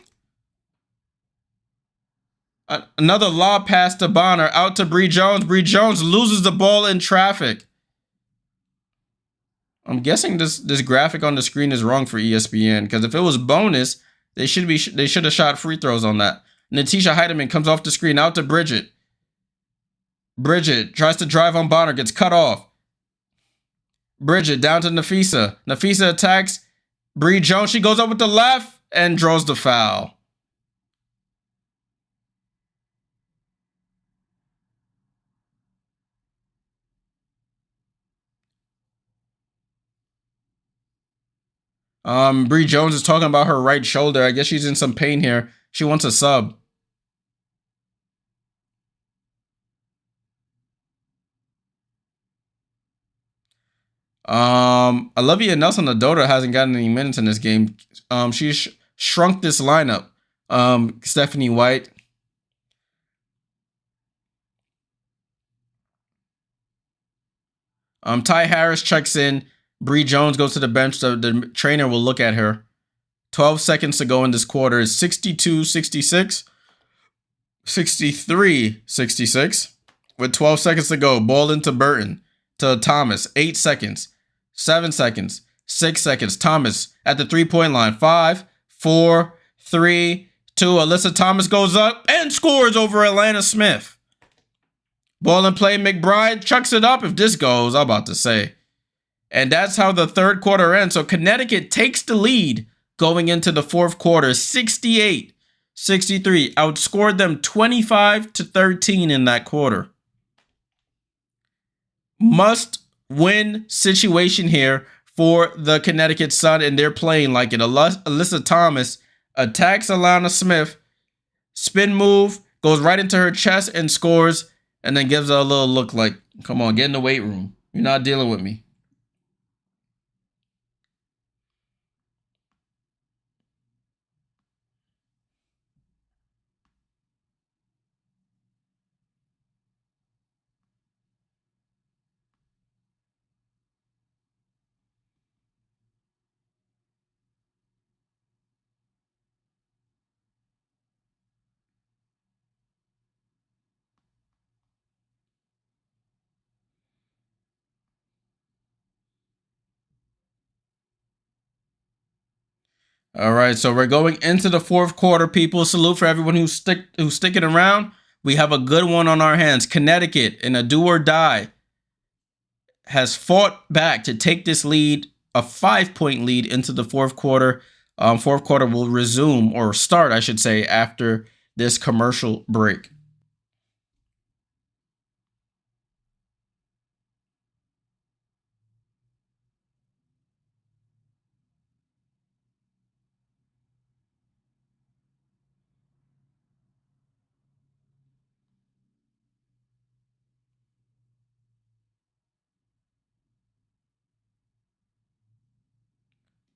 Another lob pass to Bonner. Out to Bree Jones. Bree Jones loses the ball in traffic. I'm guessing this graphic on the screen is wrong for ESPN, because if it was bonus, they should have shot free throws on that. Natisha Heidemann comes off the screen out to Bridget. Bridget tries to drive on Bonner, gets cut off. Bridget down to Nafisa. Nafisa attacks Bree Jones. She goes up with the left and draws the foul. Bree Jones is talking about her right shoulder. I guess she's in some pain here. She wants a sub. Olivia Nelson-Ododa hasn't gotten any minutes in this game. She's shrunk this lineup. Stephanie White. Ty Harris checks in. Bree Jones goes to the bench. The trainer will look at her. 12 seconds to go in this quarter. Is 62-66. 63-66. With 12 seconds to go. Ball into Burton. To Thomas. 8 seconds. 7 seconds. 6 seconds. Thomas at the 3-point line. 5, 4, 3, 2. Alyssa Thomas goes up and scores over Atlanta Smith. Ball in play. McBride chucks it up. If this goes, I'm about to say. And that's how the third quarter ends. So Connecticut takes the lead going into the fourth quarter. 68-63. Outscored them 25-13 in that quarter. Must win situation here for the Connecticut Sun, and they're playing like it. Alyssa Thomas attacks Alana Smith. Spin move. Goes right into her chest and scores. And then gives her a little look like, come on, get in the weight room. You're not dealing with me. All right, so we're going into the fourth quarter, people. Salute for everyone who's sticking around. We have a good one on our hands. Connecticut, in a do or die, has fought back to take this lead, a 5-point lead into the fourth quarter. Fourth quarter will resume, or start, I should say, after this commercial break.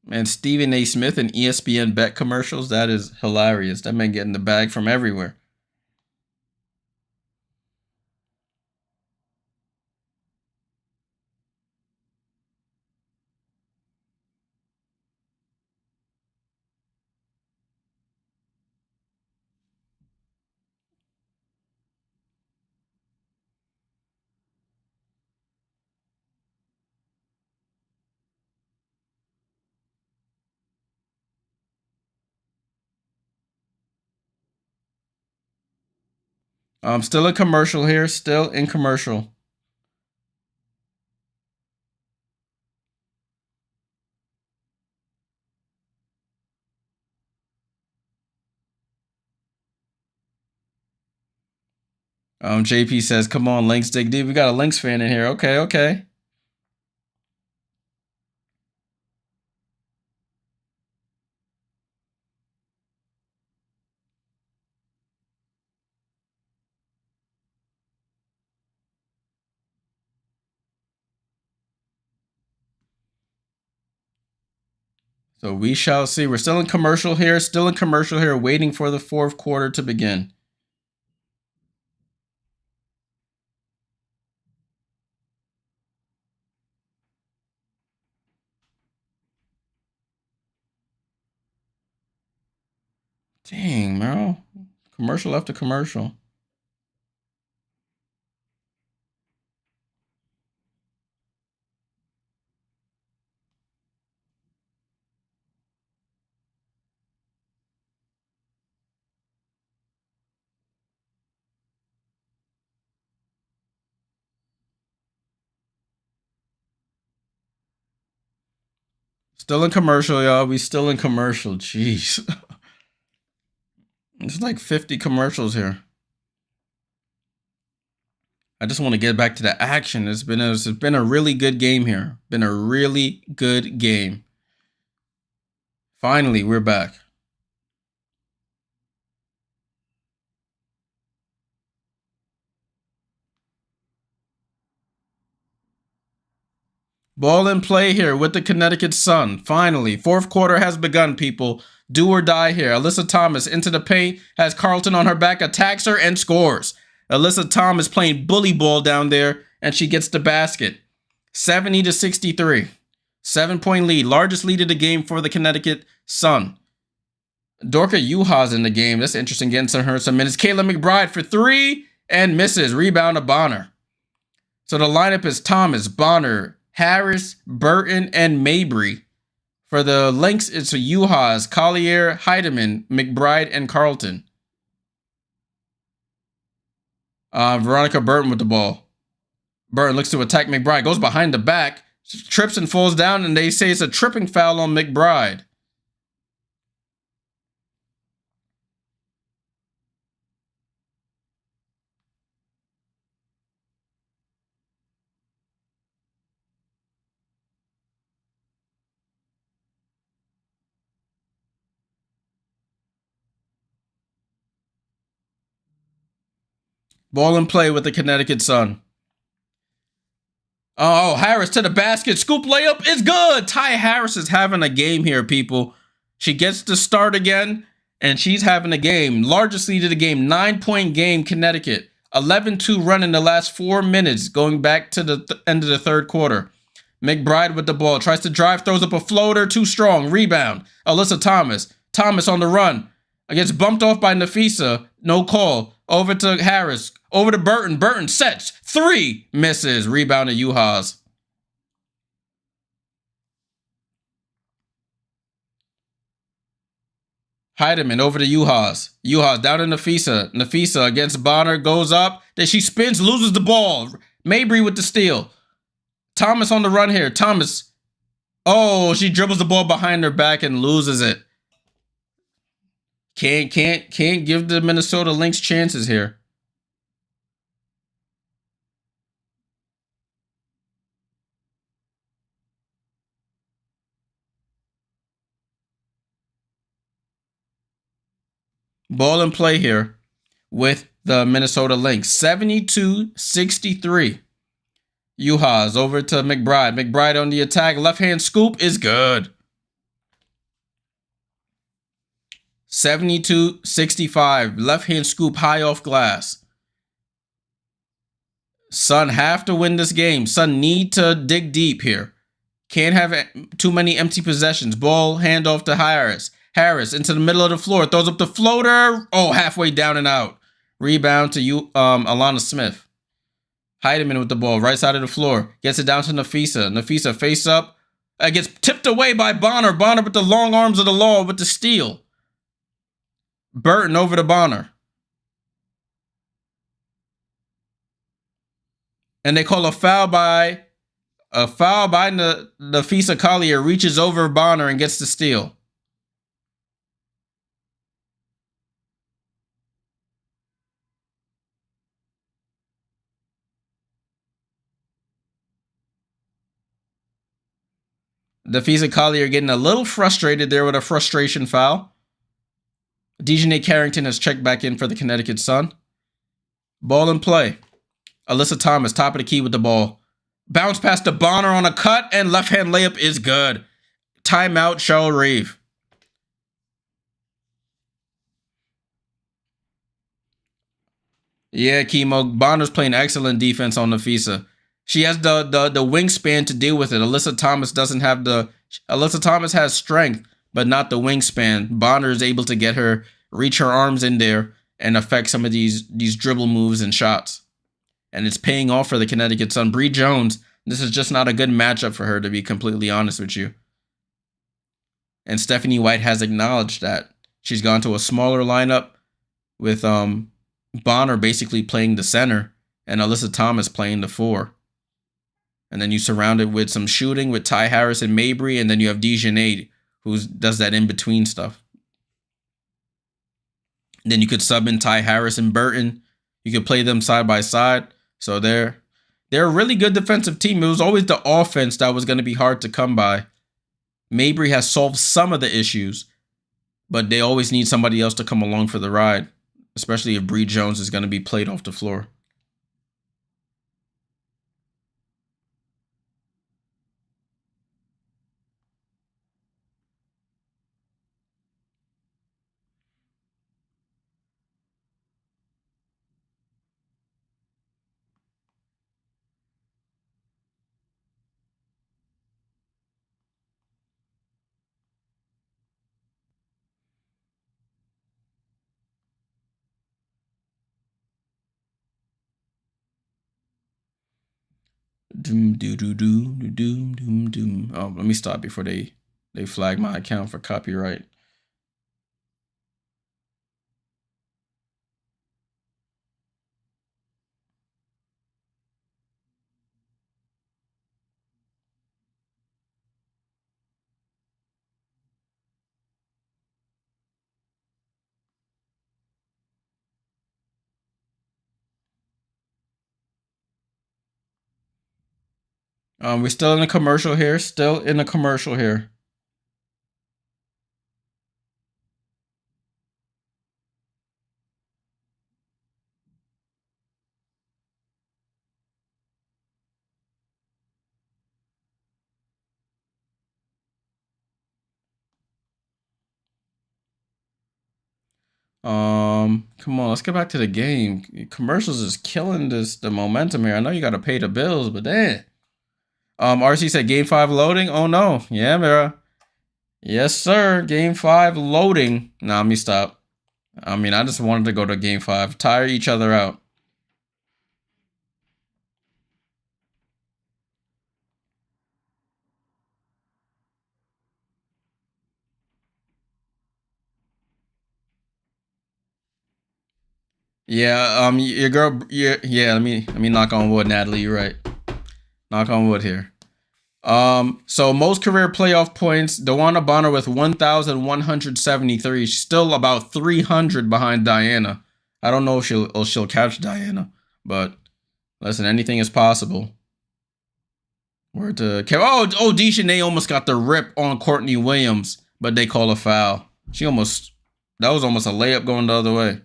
And Stephen A. Smith and ESPN bet commercials, that is hilarious. That man getting the bag from everywhere. Still a commercial here. Still in commercial. JP says, come on, Lynx, dig deep. We got a Lynx fan in here. Okay. So we shall see. We're still in commercial here. Waiting for the fourth quarter to begin. Dang, Merrill. Commercial after commercial. Still in commercial, y'all. We still in commercial. Jeez. It's like 50 commercials here. I just want to get back to the action. It's been a really good game here. Been a really good game. Finally, we're back. Ball in play here with the Connecticut Sun. Finally, fourth quarter has begun, people. Do or die here. Alyssa Thomas into the paint, has Carlton on her back, attacks her, and scores. Alyssa Thomas playing bully ball down there, and she gets the basket. 70-63. 7-point lead. Largest lead of the game for the Connecticut Sun. Dorka Yuha's in the game. That's interesting, getting her some minutes. Kayla McBride for three and misses. Rebound to Bonner. So the lineup is Thomas, Bonner, Harris, Burton, and Mabry. For the Lynx, it's Yuhas, Collier, Heidemann, McBride, and Carlton. Veronica Burton with the ball. Burton looks to attack McBride, goes behind the back, trips and falls down, and they say it's a tripping foul on McBride. Ball in play with the Connecticut Sun. Oh, Harris to the basket. Scoop layup is good. Ty Harris is having a game here, people. She gets to start again, and she's having a game. Largest lead of the game, 9-point game, Connecticut. 11-2 run in the last 4 minutes, going back to the end of the third quarter. McBride with the ball. Tries to drive, throws up a floater. Too strong. Rebound. Alyssa Thomas. Thomas on the run. Gets bumped off by Nafisa. No call. Over to Harris. Over to Burton. Burton sets. Three. Misses. Rebound to Yuhas. Heidemann over to Yuhas. Yuhas down to Nafisa. Nafisa against Bonner. Goes up. Then she spins. Loses the ball. Mabry with the steal. Thomas on the run here. Thomas. Oh, she dribbles the ball behind her back and loses it. Can't give the Minnesota Lynx chances here. Ball in play here with the Minnesota Lynx. 72-63. Yuhas over to McBride. McBride on the attack. Left hand scoop is good. 72-65. Left hand scoop high off glass. Sun have to win this game. Sun need to dig deep here. Can't have too many empty possessions. Ball handoff to Harris. Harris into the middle of the floor. Throws up the floater. Oh, halfway down and out. Rebound to Alana Smith. Heidemann with the ball. Right side of the floor. Gets it down to Nafisa. Nafisa face up. Gets tipped away by Bonner. Bonner with the long arms of the law with the steal. Burton over to Bonner. And they call a foul by Nafisa Collier. Reaches over Bonner and gets the steal. Nafisa Collier getting a little frustrated there with a frustration foul. Dejanay Carrington has checked back in for the Connecticut Sun. Ball in play. Alyssa Thomas, top of the key with the ball. Bounce past to Bonner on a cut, and left-hand layup is good. Timeout, Cheryl Reeve. Yeah, Chemo. Bonner's playing excellent defense on Nafisa. She has the wingspan to deal with it. Alyssa Thomas doesn't have the... Alyssa Thomas has strength, but not the wingspan. Bonner is able to get her, reach her arms in there, and affect some of these dribble moves and shots. And it's paying off for the Connecticut Sun. Bree Jones, this is just not a good matchup for her, to be completely honest with you. And Stephanie White has acknowledged that. She's gone to a smaller lineup with Bonner basically playing the center and Alyssa Thomas playing the 4. And then you surround it with some shooting with Ty Harris and Mabry, and then you have Dejanay, who does that in-between stuff. And then you could sub in Ty Harris and Burton. You could play them side by side. So they're a really good defensive team. It was always the offense that was going to be hard to come by. Mabry has solved some of the issues, but they always need somebody else to come along for the ride, especially if Bree Jones is going to be played off the floor. Doom, doo, doo, doo, doom, doom, doom. Oh, let me stop before they flag my account for copyright. We're still in a commercial here. Still in a commercial here. Come on, let's get back to the game. Commercials is killing the momentum here. I know you got to pay the bills, but damn. RC said game 5 loading. Oh no, yeah, Mira. Yes, sir. Game 5 loading. Nah, let me stop. I mean, I just wanted to go to game 5. Tire each other out. Yeah, your girl, yeah. Let me knock on wood, Natalie. You're right. Knock on wood here. So most career playoff points, DeWanna Bonner with 1,173. She's still about 300 behind Diana. I don't know if she'll catch Diana, but listen, anything is possible. Where to? Oh, Deschanel almost got the rip on Courtney Williams, but they call a foul. That was almost a layup going the other way.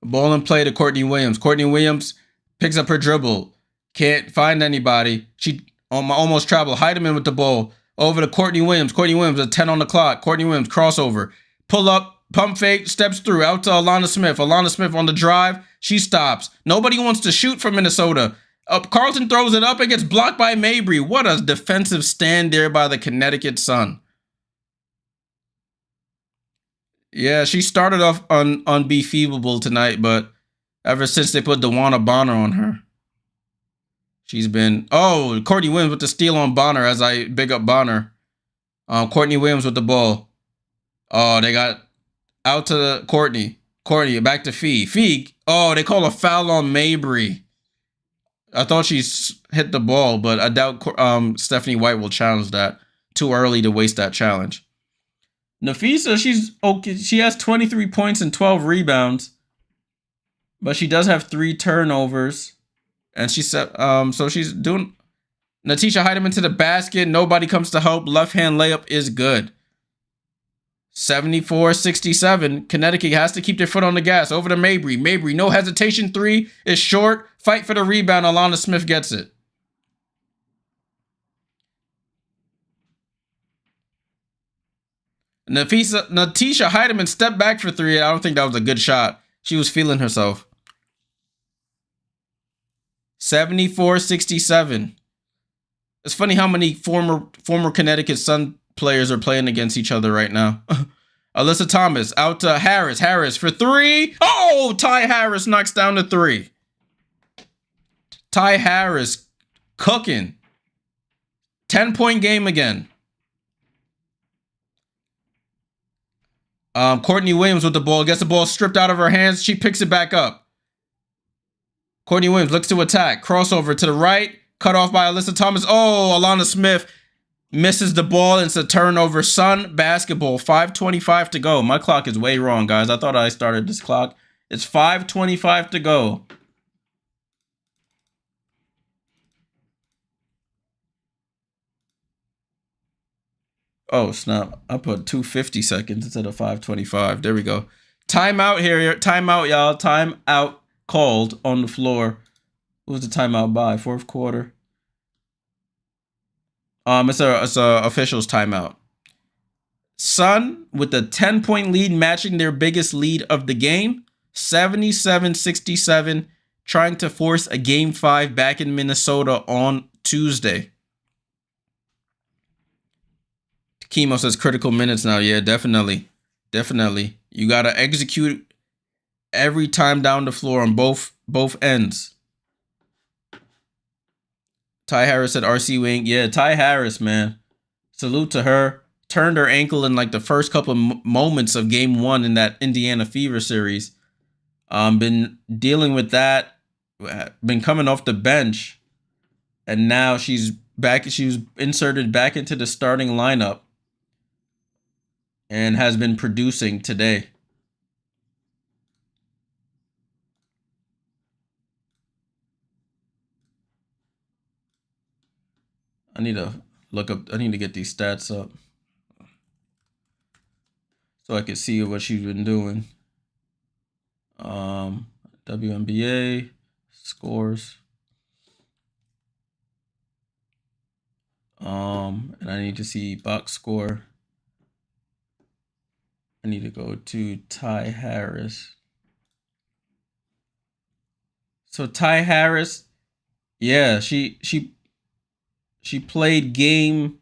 Ball and play to Courtney Williams. Courtney Williams picks up her dribble. Can't find anybody. She almost traveled. Heidemann with the ball. Over to Courtney Williams. Courtney Williams at 10 on the clock. Courtney Williams crossover. Pull up. Pump fake. Steps through. Out to Alana Smith. Alana Smith on the drive. She stops. Nobody wants to shoot for Minnesota. Carlton throws it up. It gets blocked by Mabry. What a defensive stand there by the Connecticut Sun. Yeah, she started off unbeatable tonight, but ever since they put DeWanna Bonner on her, she's been... Oh, Courtney Williams with the steal on Bonner as I big up Bonner. Courtney Williams with the ball. Oh, they got out to Courtney. Courtney, back to Fee. Fee, oh, they call a foul on Mabry. I thought she hit the ball, but I doubt Stephanie White will challenge that. Too early to waste that challenge. Nafisa, she's okay. She has 23 points and 12 rebounds, but she does have 3 turnovers, and she said, so she's doing. Natisha Heidemann to the basket. Nobody comes to help. Left hand layup is good. 74-67. Connecticut has to keep their foot on the gas. Over to Mabry. Mabry, no hesitation. 3 is short. Fight for the rebound. Alana Smith gets it. Natisha Heidemann stepped back for 3. I don't think that was a good shot. She was feeling herself. 74-67. It's funny how many former Connecticut Sun players are playing against each other right now. Alyssa Thomas out to Harris. Harris for 3. Oh, Ty Harris knocks down the 3. Ty Harris cooking. 10-point game again. Courtney Williams with the ball. Gets the ball stripped out of her hands. She picks it back up. Courtney Williams looks to attack. Crossover to the right. Cut off by Alyssa Thomas. Oh, Alana Smith Misses the ball. It's a turnover. Sun basketball. 5:25 to go. My clock is way wrong, guys. I thought I started this clock. It's 5:25 to go. Oh, snap. I put 250 seconds instead of 5:25. There we go. Timeout here. Timeout, y'all. Timeout called on the floor. Who's the timeout by? Fourth quarter. It's a officials timeout. Sun with a 10-point lead, matching their biggest lead of the game. 77-67, trying to force a game 5 back in Minnesota on Tuesday. Chemo says critical minutes now. Yeah, definitely. Definitely. You got to execute every time down the floor on both ends. Ty Harris said RC Wing. Yeah, Ty Harris, man. Salute to her. Turned her ankle in like the first couple of moments of game 1 in that Indiana Fever series. Been dealing with that. Been coming off the bench. And now she's back. She was inserted back into the starting lineup. And has been producing today. I need to look up. I need to get these stats up so I can see what she's been doing. WNBA scores. And I need to see box score. I need to go to Ty Harris. So Ty Harris, yeah, she played game.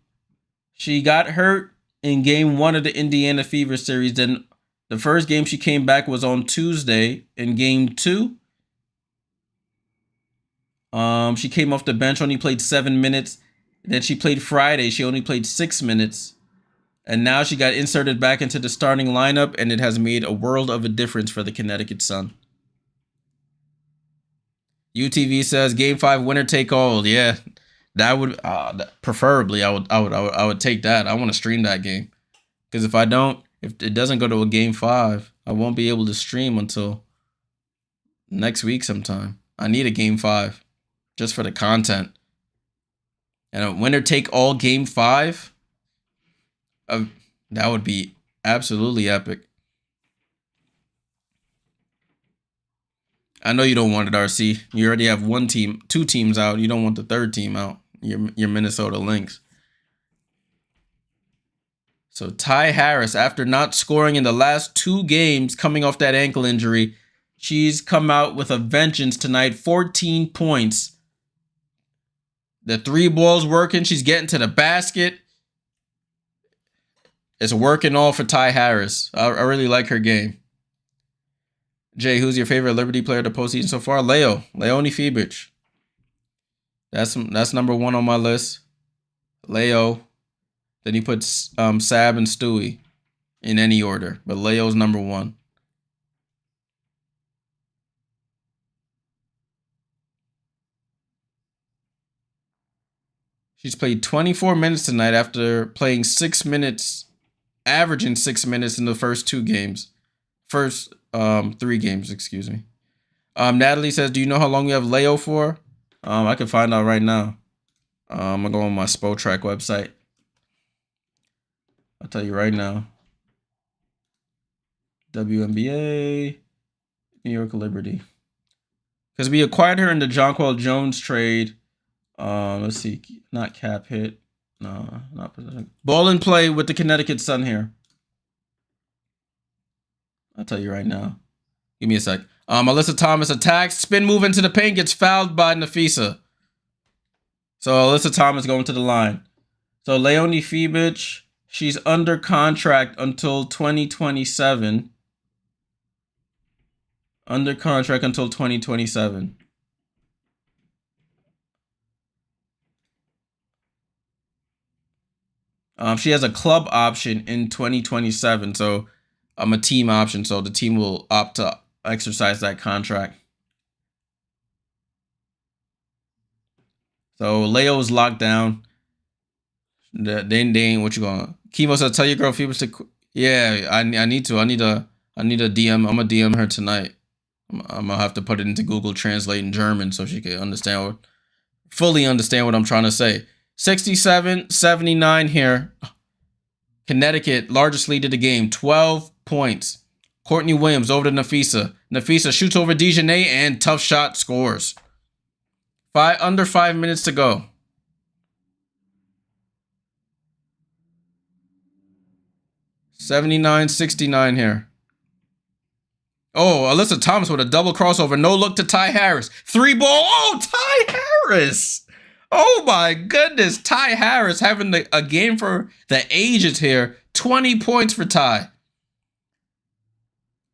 She got hurt in game 1 of the Indiana Fever series. Then the first game she came back was on Tuesday in game 2. She came off the bench, only played 7 minutes. Then she played Friday. She only played 6 minutes. And now she got inserted back into the starting lineup, and it has made a world of a difference for the Connecticut Sun. UTV says game 5 winner take all. Yeah, that would preferably I would take that. I want to stream that game, because if it doesn't go to a game 5, I won't be able to stream until next week sometime. I need a game 5 just for the content. And a winner take all game 5. That would be absolutely epic. I know you don't want it, RC. You already have 2 teams out. You don't want the 3rd team out. Your Minnesota Lynx. So Ty Harris, after not scoring in the last 2 games, coming off that ankle injury, she's come out with a vengeance tonight. 14 points. The 3 balls working. She's getting to the basket. It's working all for Ty Harris. I really like her game. Jay, who's your favorite Liberty player to postseason so far? Leoni Fibic. That's number 1 on my list. Leo. Then he puts Sab and Stewie in any order, but Leo's number 1. She's played 24 minutes tonight after playing 6 minutes. Averaging 6 minutes in the first 2 games. First 3 games, excuse me. Natalie says, do you know how long we have Leo for? I can find out right now. I'm going to go on my Spotrac website. I'll tell you right now. WNBA, New York Liberty. Because we acquired her in the Jonquel Jones trade. Let's see. Not cap hit. No, not position. Ball and play with the Connecticut Sun here. I'll tell you right now. Give me a sec. Alyssa Thomas attacks. Spin move into the paint. Gets fouled by Nafisa. So Alyssa Thomas going to the line. So Leoni Fibic, she's under contract until 2027. Under contract until 2027. She has a club option in 2027, so a team option, so the team will opt to exercise that contract. So Leo is locked down. They ain't what you going. Chemo said, tell your girl Phoebus to. Yeah, I need to. I need a DM. I'm gonna DM her tonight. I'm gonna have to put it into Google Translate in German so she can fully understand what I'm trying to say. 67-79 here. Connecticut, largest lead of the game, 12 points. Courtney Williams over to Nafisa. Nafisa shoots over DiJonai and tough shot scores. Under 5 minutes to go. $79-69 here. Oh, Alyssa Thomas with a double crossover. No look to Ty Harris. 3 ball. Oh, Ty Harris. Oh, my goodness. Ty Harris having a game for the ages here. 20 points for Ty.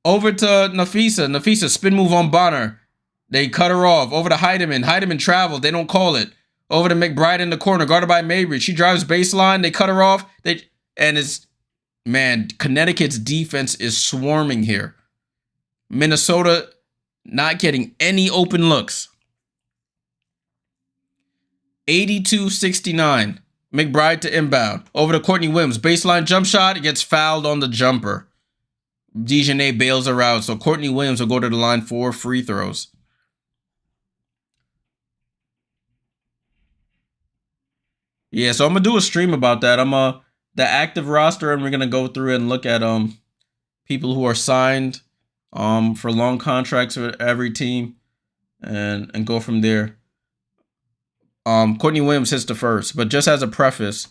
Over to Nafisa. Nafisa spin move on Bonner. They cut her off. Over to Heidemann. Heidemann traveled. They don't call it. Over to McBride in the corner. Guarded by Mabry. She drives baseline. They cut her off. Man, Connecticut's defense is swarming here. Minnesota not getting any open looks. 82-69. McBride to inbound. Over to Courtney Williams. Baseline jump shot. It gets fouled on the jumper. DiJonai bails her out. So Courtney Williams will go to the line for free throws. Yeah, so I'm going to do a stream about that. The active roster, and we're going to go through and look at people who are signed for long contracts with every team and go from there. Courtney Williams hits the first, but just as a preface,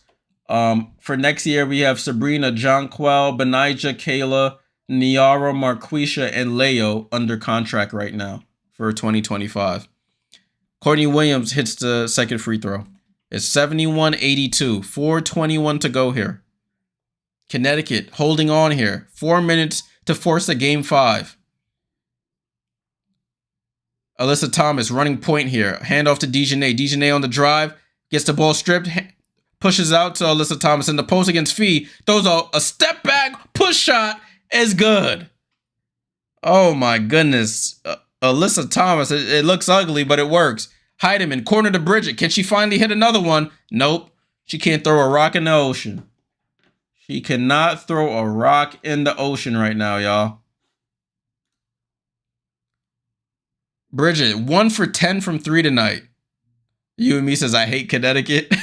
for next year we have Sabrina, Jonquel, Benijah, Kayla, Niara, Marquisha, and Leo under contract right now for 2025. Courtney Williams hits the second free throw. It's 71-82, 4:21 to go here. Connecticut holding on here. 4 minutes to force a game 5. Alyssa Thomas running point here. Handoff to DiJonai. DiJonai on the drive. Gets the ball stripped. Pushes out to Alyssa Thomas in the post against Fee. Throws a step back. Push shot is good. Oh my goodness. Alyssa Thomas. It looks ugly, but it works. Heidemann. Corner to Bridget. Can she finally hit another one? Nope. She can't throw a rock in the ocean. She cannot throw a rock in the ocean right now, y'all. Bridget, 1 for 10 from 3 tonight. You and me says, I hate Connecticut.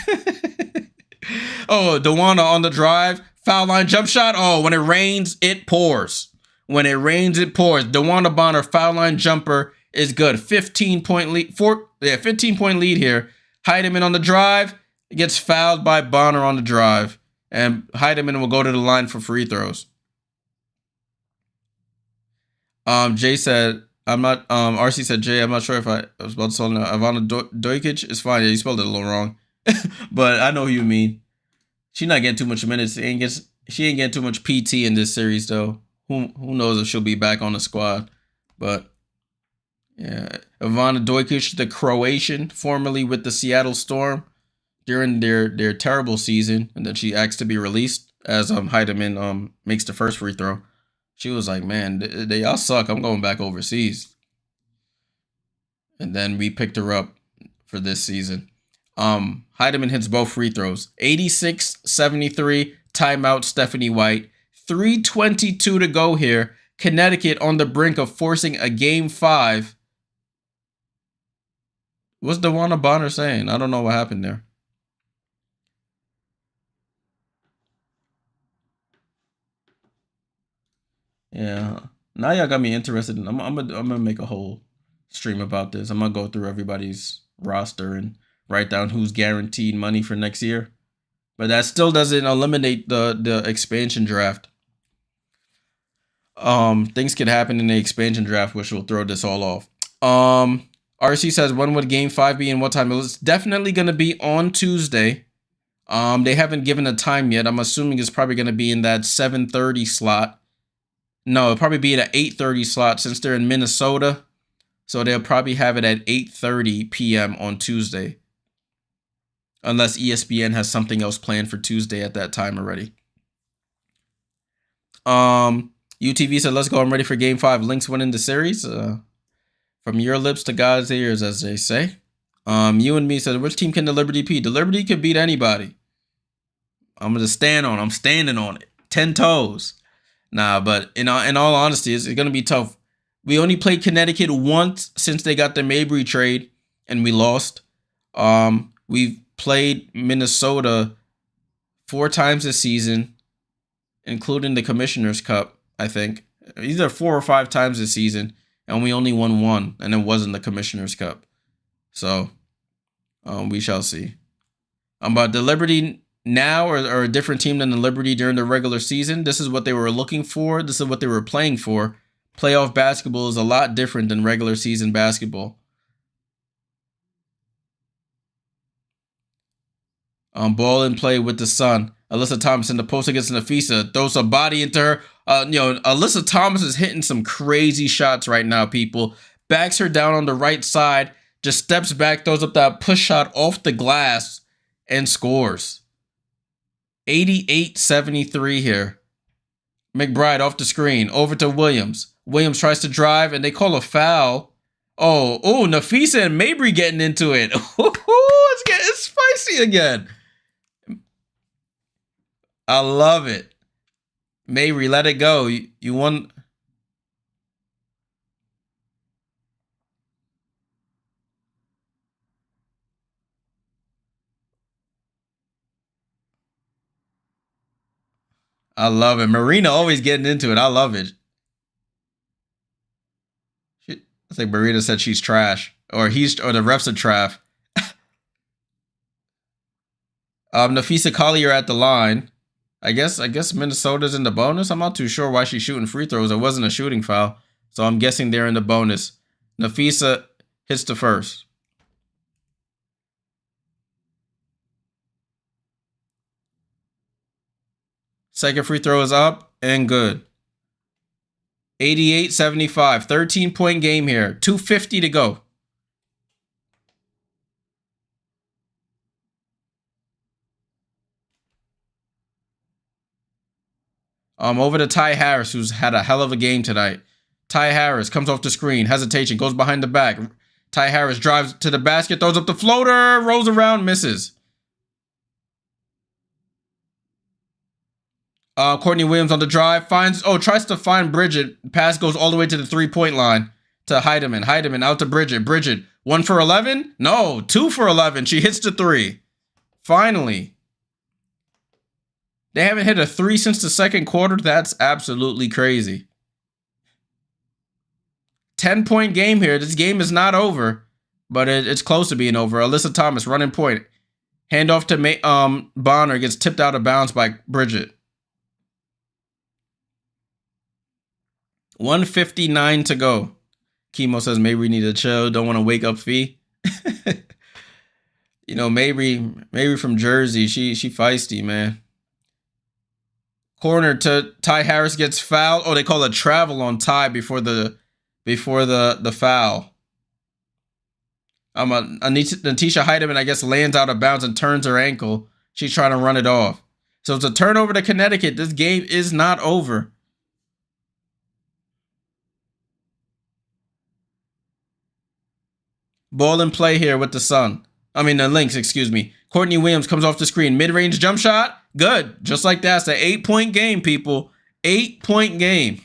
Oh, Dewana on the drive. Foul line jump shot. Oh, when it rains, it pours. When it rains, it pours. Dewana Bonner foul line jumper is good. 15-point lead. 15-point lead here. Heidemann on the drive. It gets fouled by Bonner on the drive. And Heidemann will go to the line for free throws. Jay said, I'm not, RC said, Jay, I'm not sure if I was about to tell Ivana Dojkic. It's fine. Yeah, you spelled it a little wrong. But I know who you mean. She's not getting too much minutes. She ain't getting too much PT in this series, though. Who knows if she'll be back on the squad. But, yeah. Ivana Dojkic, the Croatian, formerly with the Seattle Storm during their terrible season. And then she asked to be released as Heidemann makes the first free throw. She was like, man, they all suck. I'm going back overseas. And then we picked her up for this season. Heidemann hits both free throws. 86-73, timeout, Stephanie White. 3:22 to go here. Connecticut on the brink of forcing a game 5. What's Dewana Bonner saying? I don't know what happened there. Yeah, now y'all got me interested in. I'm gonna make a whole stream about this. I'm gonna go through everybody's roster and write down who's guaranteed money for next year. But that still doesn't eliminate the expansion draft. Things could happen in the expansion draft, which will throw this all off. RC says, when would game 5 be and what time? It's definitely gonna be on Tuesday. They haven't given a time yet. I'm assuming it's probably gonna be in that 7:30 slot. No, it'll probably be at an 8:30 slot since they're in Minnesota. So they'll probably have it at 8:30 p.m. on Tuesday. Unless ESPN has something else planned for Tuesday at that time already. UTV said, let's go. I'm ready for game 5. Lynx winning the series. From your lips to God's ears, as they say. You and me said, which team can the Liberty beat? The Liberty can beat anybody. I'm gonna stand on. I'm standing on it. 10 toes. Nah, but in all honesty, it's gonna be tough. We only played Connecticut once since they got the Mabry trade, and we lost. We've played Minnesota 4 times this season, including the Commissioner's Cup, I think. Either 4 or 5 times this season, and we only won 1, and it wasn't the Commissioner's Cup. So, we shall see. But the Liberty now are a different team than the Liberty during the regular season. This is what they were looking for. This is what they were playing for. Playoff basketball is a lot different than regular season basketball. Ball in play with the Sun. Alyssa Thomas in the post against Nafisa. Throws a body into her. Alyssa Thomas is hitting some crazy shots right now, people. Backs her down on the right side. Just steps back, throws up that push shot off the glass, and scores. 88-73 here. McBride off the screen. Over to Williams. Williams tries to drive, and they call a foul. Oh, Nafisa and Mabry getting into it. It's getting spicy again. I love it. Mabry, let it go. You won. I love it. Marina always getting into it. I love it. I think Marina said she's trash, or the refs are trash. Nafisa Collier at the line. I guess Minnesota's in the bonus. I'm not too sure why she's shooting free throws. It wasn't a shooting foul, so I'm guessing they're in the bonus. Nafisa hits the first. Second free throw is up and good. 88-75, 13-point game here. 2:50 to go. Over to Ty Harris, who's had a hell of a game tonight. Ty Harris comes off the screen, hesitation, goes behind the back. Ty Harris drives to the basket, throws up the floater, rolls around, misses. Courtney Williams on the drive, tries to find Bridget. Pass goes all the way to the 3-point line to Heidemann. Heidemann out to Bridget. Bridget, 1 for 11? No, 2 for 11. She hits the 3. Finally. They haven't hit a 3 since the second quarter. That's absolutely crazy. 10-point game here. This game is not over, but it's close to being over. Alyssa Thomas running point. Handoff to Bonner, gets tipped out of bounds by Bridget. 1:59 to go. Chemo says maybe we need to chill. Don't want to wake up Fee. Maybe from Jersey. She feisty, man. Corner to Ty Harris gets fouled. Oh, they call a travel on Ty before the foul. Natisha Heidemann, I guess, lands out of bounds and turns her ankle. She's trying to run it off. So it's a turnover to Connecticut. This game is not over. Ball in play here with the Lynx, excuse me. Courtney Williams comes off the screen. Mid-range jump shot. Good. Just like that. It's an 8-point game, people. 8-point game.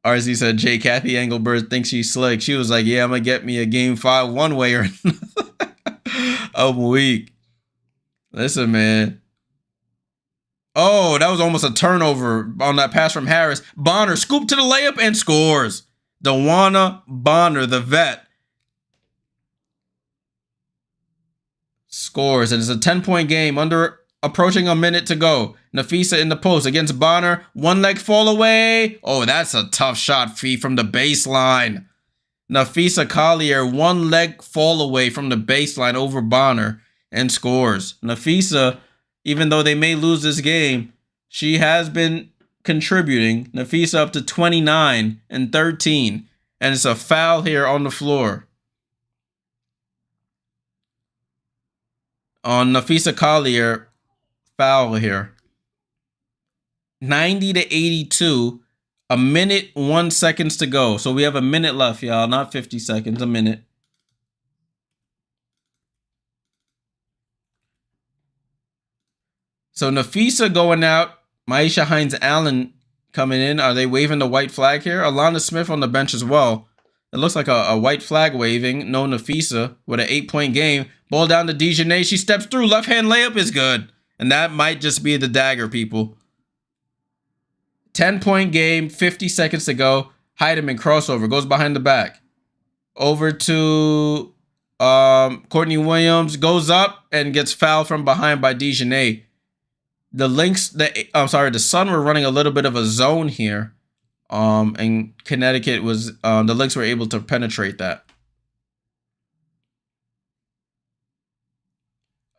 RZ said, Kathy Engelbert thinks she's slick. She was like, yeah, I'm going to get me a game 5 one way or another. I'm weak. Listen, man. Oh, that was almost a turnover on that pass from Harris. Bonner scooped to the layup and scores. Dewana Bonner, the vet, scores. And it's a 10-point game. Approaching a minute to go. Nafisa in the post against Bonner. 1 leg fall away. Oh, that's a tough shot, Fee, from the baseline. Nafisa Collier, 1 leg fall away from the baseline over Bonner and scores. Nafisa, even though they may lose this game, she has been contributing. Nafisa up to 29 and 13. And it's a foul here on the floor. On Nafisa Collier, foul here. 90-82. A minute, 1 seconds to go. So we have a minute left, y'all. Not 50 seconds, a minute. So Nafisa going out. Maisha Hines-Allen coming in. Are they waving the white flag here? Alana Smith on the bench as well. It looks like a white flag waving. No Nafisa with an 8-point game. Ball down to DiJonai. She steps through. Left hand layup is good. And that might just be the dagger, people. 10-point game. 50 seconds to go. Heidemann crossover. Goes behind the back. Over to Courtney Williams. Goes up and gets fouled from behind by DiJonai. The Lynx, the Sun were running a little bit of a zone here. And Connecticut was, the Lynx were able to penetrate that.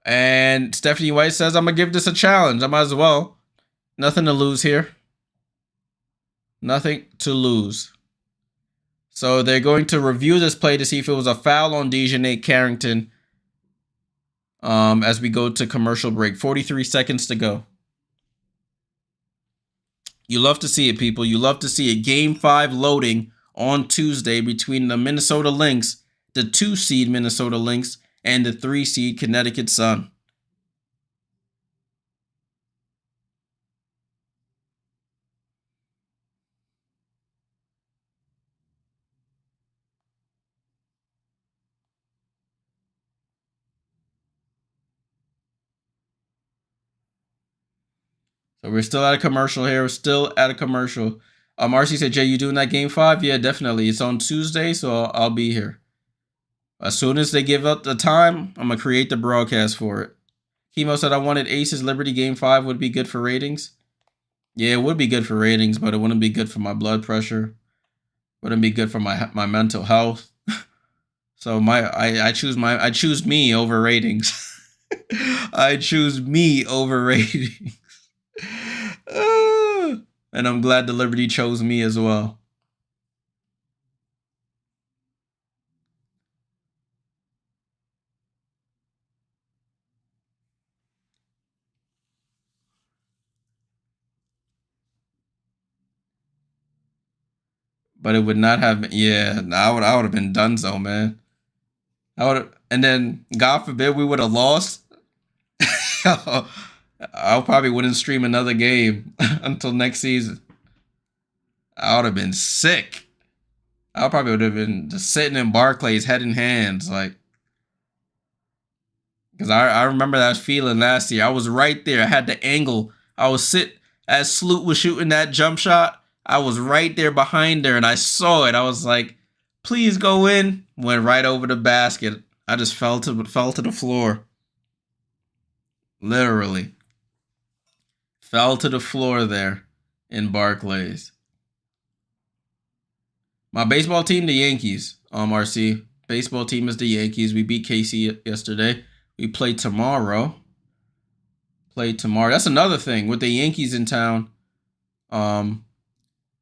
And Stephanie White says, I'm going to give this a challenge. I might as well. Nothing to lose here. Nothing to lose. So they're going to review this play to see if it was a foul on DiJonai Carrington. As we go to commercial break. 43 seconds to go. You love to see it, people. You love to see it. Game 5 loading on Tuesday between the Minnesota Lynx, the 2-seed Minnesota Lynx, and the 3-seed Connecticut Sun. So we're still at a commercial here. We're still at a commercial. RC said, Jay, you doing that game 5? Yeah, definitely. It's on Tuesday, so I'll be here. As soon as they give up the time, I'm going to create the broadcast for it. Chemo said I wanted Aces Liberty game 5 would be good for ratings. Yeah, it would be good for ratings, but it wouldn't be good for my blood pressure. Wouldn't be good for my mental health. So I choose me over ratings. I choose me over ratings. And I'm glad the Liberty chose me as well. But it would not have been, yeah, I would have been donezo, man. And then God forbid we would have lost. I probably wouldn't stream another game until next season. I would have been sick. I probably would have been just sitting in Barclays, head in hands, like. Because I remember that feeling last year. I was right there. I had the angle. I was as Sloot was shooting that jump shot. I was right there behind her, and I saw it. I was like, please go in. Went right over the basket. I just fell to the floor. Literally. Fell to the floor there in Barclays. My baseball team, the Yankees. RC. Baseball team is the Yankees. We beat KC yesterday. We play tomorrow. That's another thing. With the Yankees in town, I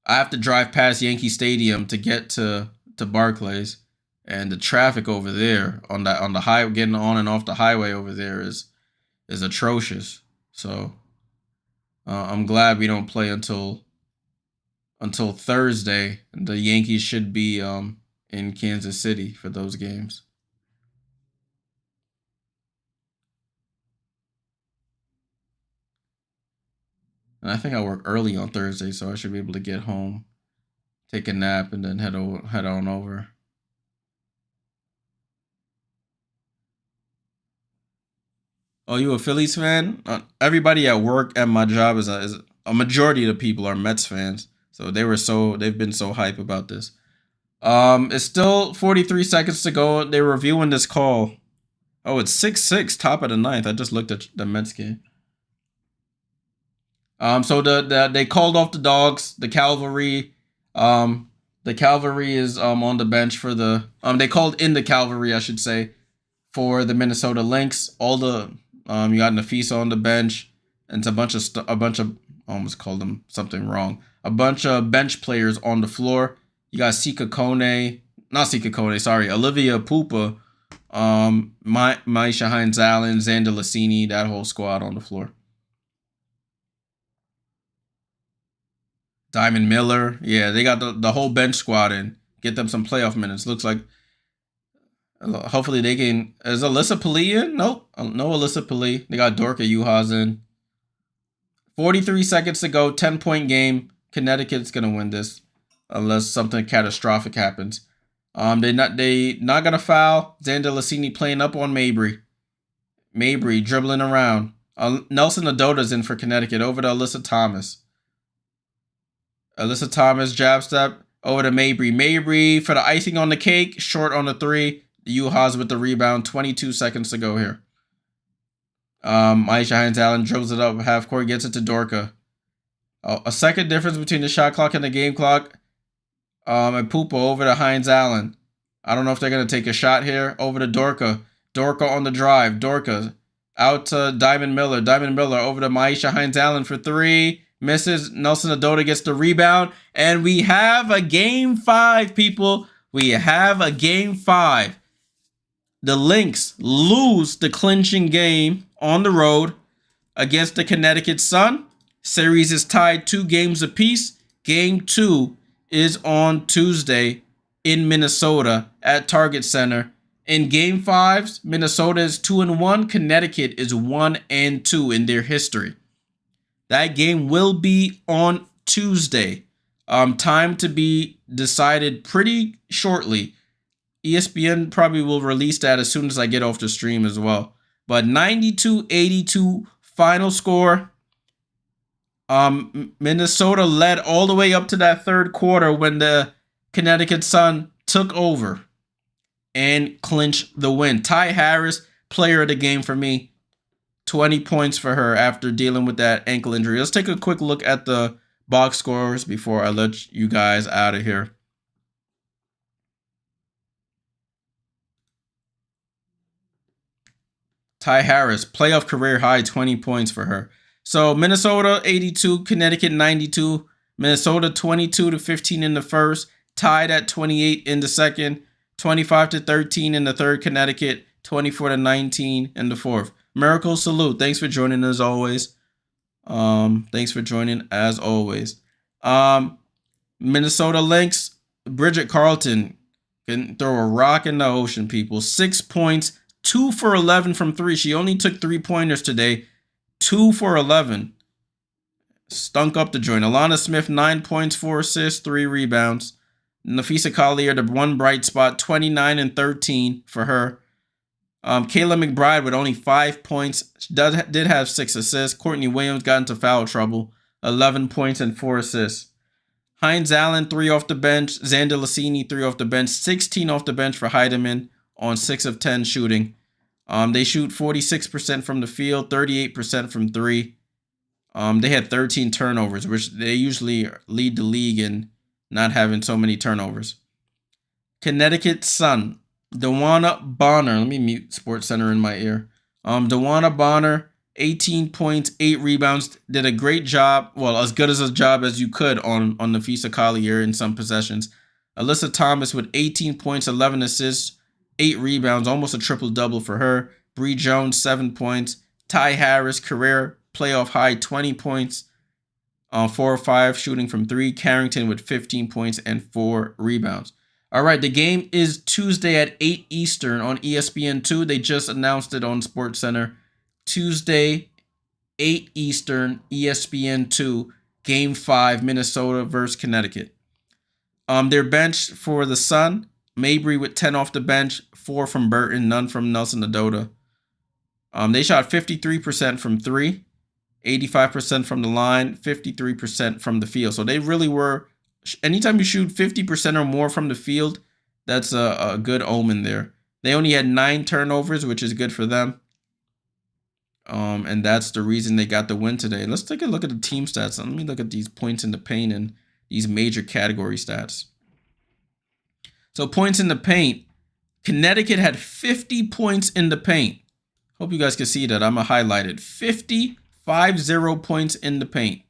have to drive past Yankee Stadium to get to Barclays. And the traffic over there on the highway, getting on and off the highway over there is atrocious. So I'm glad we don't play until Thursday. The Yankees should be in Kansas City for those games. And I think I work early on Thursday, so I should be able to get home, take a nap, and then head on over. Oh, you a Phillies fan? Everybody at work at my job is a majority of the people are Mets fans. So they've been so hype about this. It's still 43 seconds to go. They're reviewing this call. Oh, it's 6-6, top of the 9th. I just looked at the Mets game. So they called off the dogs. The cavalry. The cavalry is on the bench for the. They called in the cavalry, I should say, for the Minnesota Lynx. All the you got Nafisa on the bench, and it's a bunch of I almost called them something wrong. A bunch of bench players on the floor. You got Olivia Pupa, Maisha Hines-Allen, Xander Lassini, that whole squad on the floor. Diamond Miller. Yeah, they got the whole bench squad in. Get them some playoff minutes. Looks like hopefully they can. Is Alyssa Pali in? Nope. No Alyssa Pali. They got Dorka Juhas in. 43 seconds to go, 10-point game. Connecticut's gonna win this unless something catastrophic happens. They not gonna foul. Xander Lassini playing up on Mabry. Mabry dribbling around. Nelson Adota's in for Connecticut. Over to Alyssa Thomas. Alyssa Thomas jab step over to Mabry. Mabry for the icing on the cake. Short on the 3. Uhas with the rebound. 22 seconds to go here. Aisha Hines-Allen dribbles it up half court. Gets it to Dorka. A second difference between the shot clock and the game clock. And Pupo over to Hines-Allen. I don't know if they're going to take a shot here. Over to Dorka. Dorka on the drive. Dorka out to Diamond Miller. Diamond Miller over to Maisha Hines-Allen for 3. Misses. Nelson Adota gets the rebound. And we have a game 5, people. We have a game 5. The Lynx lose the clinching game on the road against the Connecticut Sun. Series is tied 2 games apiece. Game 2 is on Tuesday in Minnesota at Target Center. In Game 5s, Minnesota is 2-1. Connecticut is 1-2 in their history. That game will be on Tuesday. Time to be decided pretty shortly. ESPN probably will release that as soon as I get off the stream as well. But 92-82 final score. Minnesota led all the way up to that third quarter when the Connecticut Sun took over and clinched the win. Ty Harris, player of the game for me. 20 points for her after dealing with that ankle injury. Let's take a quick look at the box scores before I let you guys out of here. Ty Harris, playoff career high, 20 points for her. So Minnesota 82, Connecticut 92, Minnesota 22-15 in the first, tied at 28 in the second, 25-13 in the third, Connecticut 24-19 in the fourth. Miracle salute. Thanks for joining as always. Minnesota Lynx, Bridget Carlton can throw a rock in the ocean, people. 6 points, 2 for 11 from 3. She only took 3-pointers today. 2 for 11. Stunk up the joint. Alana Smith, 9 points, 4 assists, 3 rebounds. Nafisa Collier, the one bright spot, 29 and 13 for her. Kayla McBride with only 5 points. She did have 6 assists. Courtney Williams got into foul trouble. 11 points and 4 assists. Hines-Allen, 3 off the bench. Xander Lassini, 3 off the bench. 16 off the bench for Heidemann on 6 of 10 shooting. They shoot 46% from the field, 38% from 3. They had 13 turnovers, which they usually lead the league in not having so many turnovers. Connecticut Sun, Dewana Bonner. Let me mute Sports Center in my ear. Dewana Bonner, 18 points, 8 rebounds. Did a great job. Well, as good as a job as you could on Nafisa Collier in some possessions. Alyssa Thomas with 18 points, 11 assists. 8 rebounds, almost a triple-double for her. Bree Jones, 7 points. Ty Harris, career playoff high, 20 points. 4 or 5 shooting from 3. Carrington with 15 points and 4 rebounds. All right, the game is Tuesday at 8 Eastern on ESPN2. They just announced it on SportsCenter. Tuesday, 8 Eastern, ESPN2, Game 5, Minnesota versus Connecticut. Their bench for the Sun, Mabry with 10 off the bench, 4 from Burton, none from Nelson Adota. They shot 53% from 3, 85% from the line, 53% from the field. So they really were, anytime you shoot 50% or more from the field, that's a good omen there. They only had 9 turnovers, which is good for them. And that's the reason they got the win today. Let's take a look at the team stats. Let me look at these points in the paint and these major category stats. So points in the paint. Connecticut had 50 points in the paint. Hope you guys can see that. I'm going to highlight it. 50 points in the paint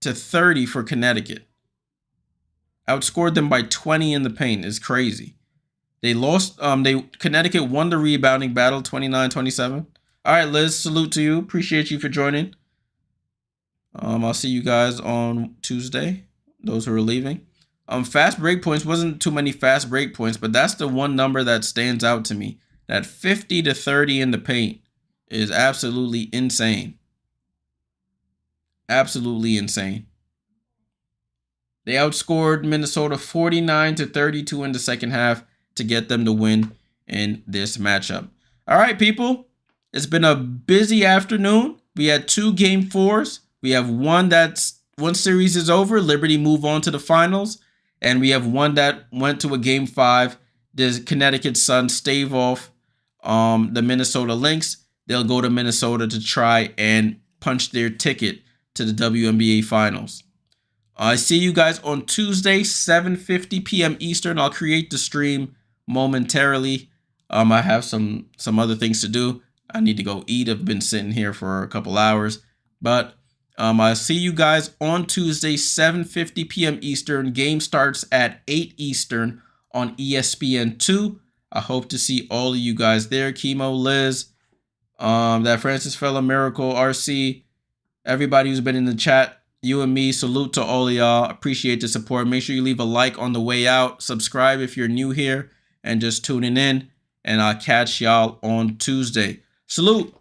to 30 for Connecticut. Outscored them by 20 in the paint. Is crazy. They lost. Connecticut won the rebounding battle 29-27. All right, Liz, salute to you. Appreciate you for joining. I'll see you guys on Tuesday, those who are leaving. Fast break points, wasn't too many fast break points, but that's the one number that stands out to me. That 50 to 30 in the paint is absolutely insane. Absolutely insane. They outscored Minnesota 49-32 in the second half to get them to win in this matchup. All right, people. It's been a busy afternoon. We had 2 game 4s. We have one series is over. Liberty move on to the finals. And we have one that went to a game 5. The Connecticut Sun stave off the Minnesota Lynx. They'll go to Minnesota to try and punch their ticket to the WNBA finals. I see you guys on Tuesday, 7:50 p.m. Eastern. I'll create the stream momentarily. I have some other things to do. I need to go eat. I've been sitting here for a couple hours. But I'll see you guys on Tuesday, 7:50 p.m. Eastern. Game starts at 8 Eastern on ESPN2. I hope to see all of you guys there. Chemo, Liz, that Francis Fella, Miracle, RC, everybody who's been in the chat, you and me, salute to all of y'all. Appreciate the support. Make sure you leave a like on the way out. Subscribe if you're new here and just tuning in. And I'll catch y'all on Tuesday. Salute.